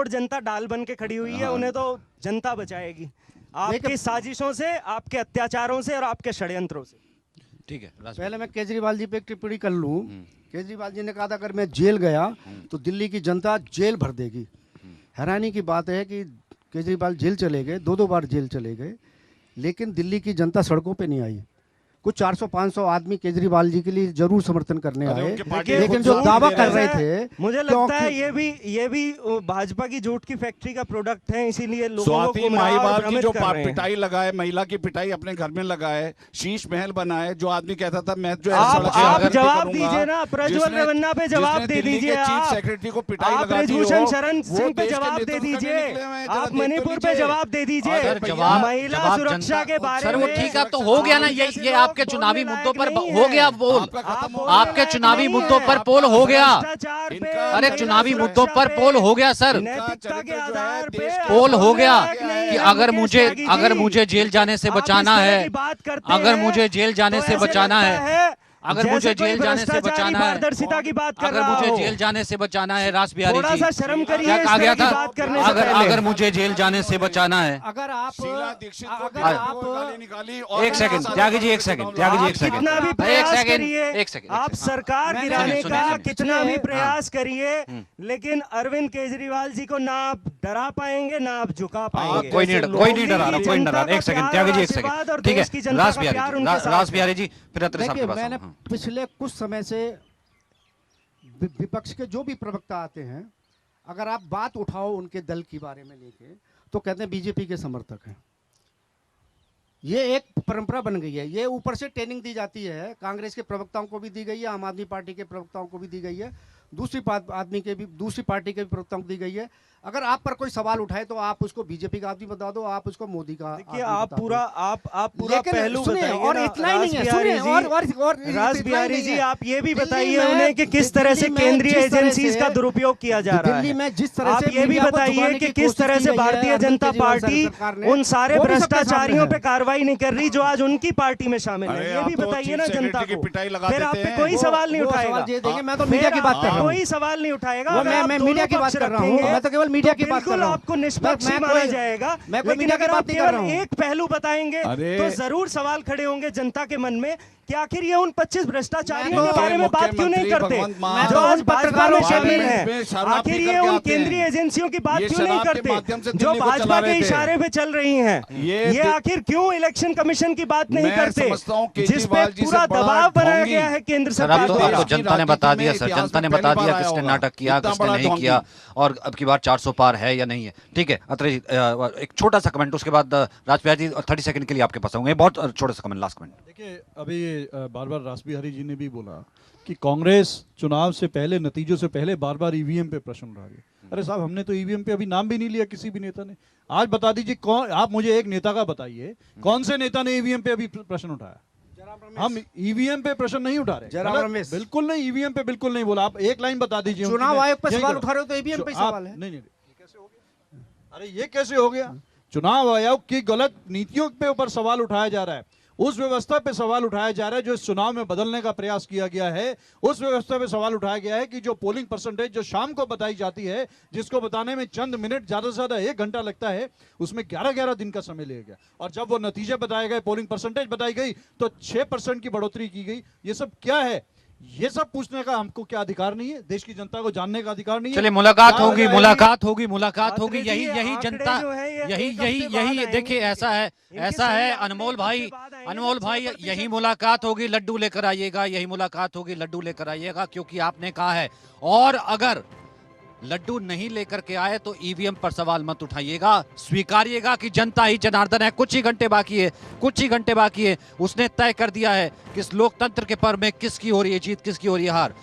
[SPEAKER 8] करोड़ जनता डाल बन के खड़ी हुई है, उन्हें तो जनता बचाएगी आपकी साजिशों से, आपके अत्याचारों से और आपके षड्यंत्रों से।
[SPEAKER 1] ठीक है राज
[SPEAKER 9] पहले मैं केजरीवाल जी पे एक टिप्पणी कर लूं। केजरीवाल जी ने कहा था अगर मैं जेल गया तो दिल्ली की जनता जेल भर देगी। हैरानी की बात है कि केजरीवाल जेल चले गए, 2 बार जेल चले गए, लेकिन दिल्ली की जनता सड़कों पे नहीं आई। कुछ 400-500 आदमी केजरीवाल जी के लिए जरूर समर्थन करने आए, लेकिन जो दावा कर रहे थे,
[SPEAKER 8] मुझे लगता है ये भी भाजपा की झूठ की फैक्ट्री का प्रोडक्ट है, इसीलिए लोगों को
[SPEAKER 13] स्वाति
[SPEAKER 8] गुमराह और
[SPEAKER 13] माहीवाल की
[SPEAKER 8] भ्रमित
[SPEAKER 13] जो
[SPEAKER 8] कर रहे हैं।
[SPEAKER 13] पिटाई लगाए, महिला की पिटाई अपने घर में लगाए, शीश महल बनाए, जो आदमी कहता था मैं जो
[SPEAKER 8] आप जवाब दीजिए ना, प्रज्वल रेवन्ना पे जवाब दे दीजिए।
[SPEAKER 13] चीफ सेक्रेटरी को पिटाई
[SPEAKER 8] आप
[SPEAKER 13] लगा दी
[SPEAKER 8] ब्रजभूषण
[SPEAKER 13] हो,
[SPEAKER 8] शरण
[SPEAKER 13] वो
[SPEAKER 8] सिंह पे
[SPEAKER 13] देश के
[SPEAKER 8] जवाब दे
[SPEAKER 13] नेतृत्व करने
[SPEAKER 8] दीजिए।
[SPEAKER 13] निकले हुए हैं, जरा
[SPEAKER 8] आप
[SPEAKER 13] देख तो
[SPEAKER 8] मणिपुर पे
[SPEAKER 13] लीजिए।
[SPEAKER 8] जवाब दे दीजिए।
[SPEAKER 1] सर, जवाब
[SPEAKER 8] महिला सुरक्षा के बारे में
[SPEAKER 1] सर वो ठीक है, तो हो गया ना, ये आपके चुनावी मुद्दों पर हो गया पोल, आपके चुनावी मुद्दों पर पोल हो गया। अरे चुनावी मुद्दों पर पोल हो गया सर, पोल हो गया कि अगर मुझे जेल जाने से बचाना है, अगर मुझे जेल जाने से बचाना है, अगर मुझे जेल जाने से बचाना है,
[SPEAKER 8] पारदर्शिता की बात कर
[SPEAKER 1] अगर
[SPEAKER 8] रहा
[SPEAKER 1] मुझे
[SPEAKER 8] हो।
[SPEAKER 1] जेल जाने से बचाना है रास बिहारी
[SPEAKER 8] थोड़ा
[SPEAKER 1] जी,
[SPEAKER 8] सा शर्म करिए
[SPEAKER 1] क्या
[SPEAKER 8] इस
[SPEAKER 1] कहा गया
[SPEAKER 8] तरह
[SPEAKER 1] था?
[SPEAKER 8] की बात करने से पहले।
[SPEAKER 1] अगर मुझे जेल जाने से बचाना है,
[SPEAKER 9] अगर आप
[SPEAKER 13] शीला दीक्षित को
[SPEAKER 9] अगर
[SPEAKER 13] गाली
[SPEAKER 9] आप
[SPEAKER 13] निकाली और
[SPEAKER 1] एक सेकंड त्यागी जी, एक सेकंड त्यागी जी, एक सेकंड,
[SPEAKER 8] कितना भी
[SPEAKER 1] एक
[SPEAKER 8] प्रयास
[SPEAKER 1] सेकंड,
[SPEAKER 8] करिए,
[SPEAKER 1] एक सेकंड,
[SPEAKER 8] आप सरकार
[SPEAKER 9] मैंने-
[SPEAKER 8] गिराने
[SPEAKER 1] सुनिए,
[SPEAKER 8] का
[SPEAKER 1] सुनिए,
[SPEAKER 8] कितना भी
[SPEAKER 9] सुनिए।
[SPEAKER 8] प्रयास करिए, लेकिन अरविंद केजरीवाल जी को ना आप डरा पाएंगे ना आप झुका पाएंगे।
[SPEAKER 1] कोई नहीं डरा रहा, कोई नहीं डरा रहा। एक सेकंड त्यागी जी, एक
[SPEAKER 8] आशीर्वाद और
[SPEAKER 1] सेकंड, ठीक
[SPEAKER 8] देश की
[SPEAKER 1] है
[SPEAKER 8] जनता
[SPEAKER 1] रास
[SPEAKER 8] का
[SPEAKER 1] बिहारी
[SPEAKER 8] प्यार
[SPEAKER 1] जी,
[SPEAKER 8] उनके साथ
[SPEAKER 1] रास
[SPEAKER 8] है।
[SPEAKER 1] बिहारी जी, फिर अत्रे साहब के
[SPEAKER 9] देखिए,
[SPEAKER 1] पास
[SPEAKER 9] मैंने
[SPEAKER 1] आऊं। हाँ।
[SPEAKER 9] पिछले कुछ समय से विपक्ष के जो भी प्रवक्ता आते हैं, अगर आप बात उठाओ उनके दल के बारे में लेके, तो कहते हैं बीजेपी के समर्थक हैं। ये एक परंपरा बन गई है। ये ऊपर से ट्रेनिंग दी जाती है, कांग्रेस के प्रवक्ताओं को भी दी गई है, आम आदमी पार्टी के प्रवक्ताओं को भी दी गई है, दूसरी पार्टी के भी प्रवक्ताओं को दी गई है। अगर आप पर कोई सवाल उठाए तो आप उसको बीजेपी का आदमी बता दो, आप उसको मोदी का
[SPEAKER 8] देखिए,
[SPEAKER 9] आदमी
[SPEAKER 8] आप
[SPEAKER 9] बता दो।
[SPEAKER 8] पूरा
[SPEAKER 9] लेकिन
[SPEAKER 8] पहलू
[SPEAKER 9] सुनिए,
[SPEAKER 8] बताइए
[SPEAKER 9] और
[SPEAKER 8] ना,
[SPEAKER 9] इतना ही नहीं है,
[SPEAKER 8] रास
[SPEAKER 9] सुनिए,
[SPEAKER 8] बिहारी
[SPEAKER 9] और
[SPEAKER 8] रास
[SPEAKER 9] इतना ही
[SPEAKER 8] बिहारी
[SPEAKER 9] नहीं
[SPEAKER 8] जी,
[SPEAKER 9] है।
[SPEAKER 8] आप ये भी
[SPEAKER 9] दिल्ली
[SPEAKER 8] बताइए
[SPEAKER 9] में-
[SPEAKER 8] उन्हें कि किस तरह से
[SPEAKER 9] दिल्ली में
[SPEAKER 8] केंद्रीय
[SPEAKER 9] जिस तरह
[SPEAKER 8] एजेंसीज
[SPEAKER 9] से-
[SPEAKER 8] का दुरुपयोग किया जा रहा है।
[SPEAKER 9] दिल्ली में जिस तरह
[SPEAKER 8] आप
[SPEAKER 9] से
[SPEAKER 8] ये भी
[SPEAKER 9] मीडिया को
[SPEAKER 8] बताइए
[SPEAKER 9] छुपाने
[SPEAKER 8] कि
[SPEAKER 9] की
[SPEAKER 8] किस
[SPEAKER 9] कोशिश
[SPEAKER 8] तरह
[SPEAKER 9] की
[SPEAKER 8] से
[SPEAKER 9] गई है
[SPEAKER 8] भारतीय
[SPEAKER 9] अरविंद
[SPEAKER 8] जनता
[SPEAKER 9] केजरीवाल
[SPEAKER 8] पार्टी
[SPEAKER 9] सरकार ने,
[SPEAKER 8] उन सारे
[SPEAKER 9] वो भी सबके सामने
[SPEAKER 8] भ्रष्टाचारियों
[SPEAKER 9] है।
[SPEAKER 8] पे कार्रवाई नहीं कर रही जो आज उनकी पार्टी में शामिल है।
[SPEAKER 13] अरे
[SPEAKER 8] ये
[SPEAKER 13] आप
[SPEAKER 8] भी
[SPEAKER 13] तो
[SPEAKER 8] बताइए
[SPEAKER 13] चीफ
[SPEAKER 8] ना जनता
[SPEAKER 13] सेक्रेटरी की
[SPEAKER 8] को।
[SPEAKER 13] पिटाई लगा
[SPEAKER 8] फिर आप
[SPEAKER 13] देते
[SPEAKER 8] पे
[SPEAKER 13] हैं।
[SPEAKER 8] कोई सवाल नहीं
[SPEAKER 9] वो
[SPEAKER 8] उठाएगा।
[SPEAKER 9] सवाल ये देखिए, मैं तो
[SPEAKER 8] फिर
[SPEAKER 9] मीडिया की बात
[SPEAKER 8] आप
[SPEAKER 9] कर रहा हूँ।
[SPEAKER 8] कोई सवाल नहीं उठाएगा।
[SPEAKER 9] वो
[SPEAKER 8] अगर
[SPEAKER 9] मैं
[SPEAKER 8] आप
[SPEAKER 9] मीडिया की
[SPEAKER 8] दोनों
[SPEAKER 9] बात
[SPEAKER 8] पक्ष
[SPEAKER 9] कर रहा हूँ,
[SPEAKER 8] रखेंगे,
[SPEAKER 9] मैं तो केवल मीडिया
[SPEAKER 8] तो
[SPEAKER 9] की बात कर
[SPEAKER 8] बिल्कुल
[SPEAKER 9] रहा हूँ।
[SPEAKER 8] आपको निष्पक्ष
[SPEAKER 9] मैं
[SPEAKER 8] ही माना
[SPEAKER 9] कोई-
[SPEAKER 8] जाएगा।
[SPEAKER 9] मैं कोई
[SPEAKER 8] लेकिन
[SPEAKER 9] मीडिया की
[SPEAKER 8] अगर
[SPEAKER 9] बात
[SPEAKER 8] आप
[SPEAKER 9] नहीं कर
[SPEAKER 8] केवल
[SPEAKER 9] रहा हूँ।
[SPEAKER 8] एक पहलू बताएंगे
[SPEAKER 13] अरे-
[SPEAKER 8] तो जरूर सवाल खड़े होंगे जनता के मन में कि आखिर ये उन 25 भ्रष्टाचारियों
[SPEAKER 9] मैं
[SPEAKER 8] के
[SPEAKER 9] तो
[SPEAKER 8] बारे में बात क्यों नहीं करते
[SPEAKER 13] भगवंत मान-
[SPEAKER 8] जो आज
[SPEAKER 9] उन
[SPEAKER 8] भाजपा
[SPEAKER 9] पत्रकारों
[SPEAKER 8] में
[SPEAKER 9] के
[SPEAKER 8] शामिल
[SPEAKER 9] भी
[SPEAKER 8] है।
[SPEAKER 13] इसमें शराब
[SPEAKER 8] आखिर
[SPEAKER 13] पी
[SPEAKER 8] ये
[SPEAKER 13] करके
[SPEAKER 8] उन
[SPEAKER 13] आते हैं।
[SPEAKER 8] केंद्रीय एजेंसियों की बात
[SPEAKER 13] ये
[SPEAKER 8] क्यों नहीं
[SPEAKER 13] शराब के माध्यम से
[SPEAKER 8] करते जो
[SPEAKER 13] दिल्ली को
[SPEAKER 8] भाजपा
[SPEAKER 13] चला
[SPEAKER 8] के
[SPEAKER 13] रहे थे।
[SPEAKER 8] इशारे पे चल रही हैं। ये आखिर क्यों इलेक्शन कमीशन की बात नहीं
[SPEAKER 13] मैं
[SPEAKER 8] करते
[SPEAKER 13] समझता हूं
[SPEAKER 8] जिस पे
[SPEAKER 13] केजरीवाल जी से
[SPEAKER 8] पूरा
[SPEAKER 13] बड़ा
[SPEAKER 8] दबाव बनाया
[SPEAKER 13] ढोंगी।
[SPEAKER 8] गया है केंद्र
[SPEAKER 1] सर
[SPEAKER 8] सरकार
[SPEAKER 1] अब तो
[SPEAKER 8] द्वारा।
[SPEAKER 1] जनता ने बता दिया सर,
[SPEAKER 13] इतिहास
[SPEAKER 1] जनता ने
[SPEAKER 13] में
[SPEAKER 1] बता
[SPEAKER 13] पहली
[SPEAKER 1] दिया
[SPEAKER 13] बार
[SPEAKER 1] किसने
[SPEAKER 13] आया
[SPEAKER 1] नाटक किया
[SPEAKER 13] इतना
[SPEAKER 1] किसने
[SPEAKER 13] बड़ा
[SPEAKER 1] नहीं
[SPEAKER 13] ढोंगी।
[SPEAKER 1] किया, और अब की बार 400 पार है या नहीं है। ठीक है अत्रे जी, एक छोटा सा कमेंट, उसके बाद राज बिहारी जी 30 सेकंड के लिए आपके पास आऊंगे। बहुत छोटा सा कमेंट, लास्ट कमेंट।
[SPEAKER 7] देखिए, अभी बार बार रास बिहारी जी ने भी बोला कि कांग्रेस चुनाव से पहले, नतीजों से पहले बार बार ईवीएम पे प्रश्न उठा रही है। अरे साहब, हमने तो ईवीएम पे अभी नाम भी नहीं लिया किसी भी नेता ने। आज बता दीजिए कौन, आप मुझे एक नेता का बताइए कौन से नेता ने ईवीएम पे अभी प्रश्न उठाया। हम ईवीएम पे प्रश्न नहीं उठा रहे।
[SPEAKER 9] जयराम
[SPEAKER 7] गलत,
[SPEAKER 9] रमेश।
[SPEAKER 7] बिल्कुल नहीं, ईवीएम पे बिल्कुल नहीं बोला। आप एक लाइन बता दीजिए।
[SPEAKER 9] चुनाव
[SPEAKER 7] उनकी,
[SPEAKER 9] आयोग पे
[SPEAKER 7] यही
[SPEAKER 9] सवाल
[SPEAKER 7] करो।
[SPEAKER 9] उठा रहे हो तो ईवीएम पे ही
[SPEAKER 7] आप-
[SPEAKER 9] सवाल है।
[SPEAKER 7] नहीं, कैसे हो गया? अरे ये कैसे हो गया? चुनाव आयोग की गलत नीतियों पे ऊपर सवाल उठाया जा रहा है, उस व्यवस्था पे सवाल उठाया जा रहा है जो इस चुनाव में बदलने का प्रयास किया गया है। उस व्यवस्था पे सवाल उठाया गया है कि जो पोलिंग परसेंटेज जो शाम को बताई जाती है, जिसको बताने में चंद मिनट, ज्यादा से ज्यादा 1 घंटा लगता है, उसमें 11-11 दिन का समय लिया गया। और जब वो नतीजे बताए गए, पोलिंग परसेंटेज बताई गई, तो 6% की बढ़ोतरी की गई। ये सब क्या है? ये सब पूछने का हमको क्या अधिकार नहीं है? देश की जनता को जानने का अधिकार नहीं है?
[SPEAKER 1] चलिए मुलाकात
[SPEAKER 7] क्या
[SPEAKER 1] होगी,
[SPEAKER 7] वजह है?
[SPEAKER 1] मुलाकात होगी, मुलाकात
[SPEAKER 8] आंकड़े
[SPEAKER 1] होगी।
[SPEAKER 8] जी,
[SPEAKER 1] यही
[SPEAKER 8] आंकड़े
[SPEAKER 1] जनता,
[SPEAKER 8] जो है ये
[SPEAKER 1] यही
[SPEAKER 8] एक
[SPEAKER 1] यही
[SPEAKER 8] हफ्ते बाद
[SPEAKER 1] यही
[SPEAKER 8] आएंगे।
[SPEAKER 1] देखिए, ऐसा है
[SPEAKER 8] इनके सही आंकड़े
[SPEAKER 1] अनमोल
[SPEAKER 8] एक
[SPEAKER 1] भाई,
[SPEAKER 8] हफ्ते बाद आएंगे,
[SPEAKER 1] अनमोल भाई,
[SPEAKER 8] 100%
[SPEAKER 1] यही मुलाकात होगी, लड्डू लेकर आइएगा, यही मुलाकात होगी, लड्डू लेकर आइएगा, क्योंकि आपने कहा है। और अगर लड्डू नहीं लेकर के आए तो ईवीएम पर सवाल मत उठाइएगा, स्वीकारिएगा कि जनता ही जनार्दन है। कुछ ही घंटे बाकी है, कुछ ही घंटे बाकी है। उसने तय कर दिया है कि इस लोकतंत्र के पर्व में किसकी हो रही है जीत, किसकी हो रही है हार।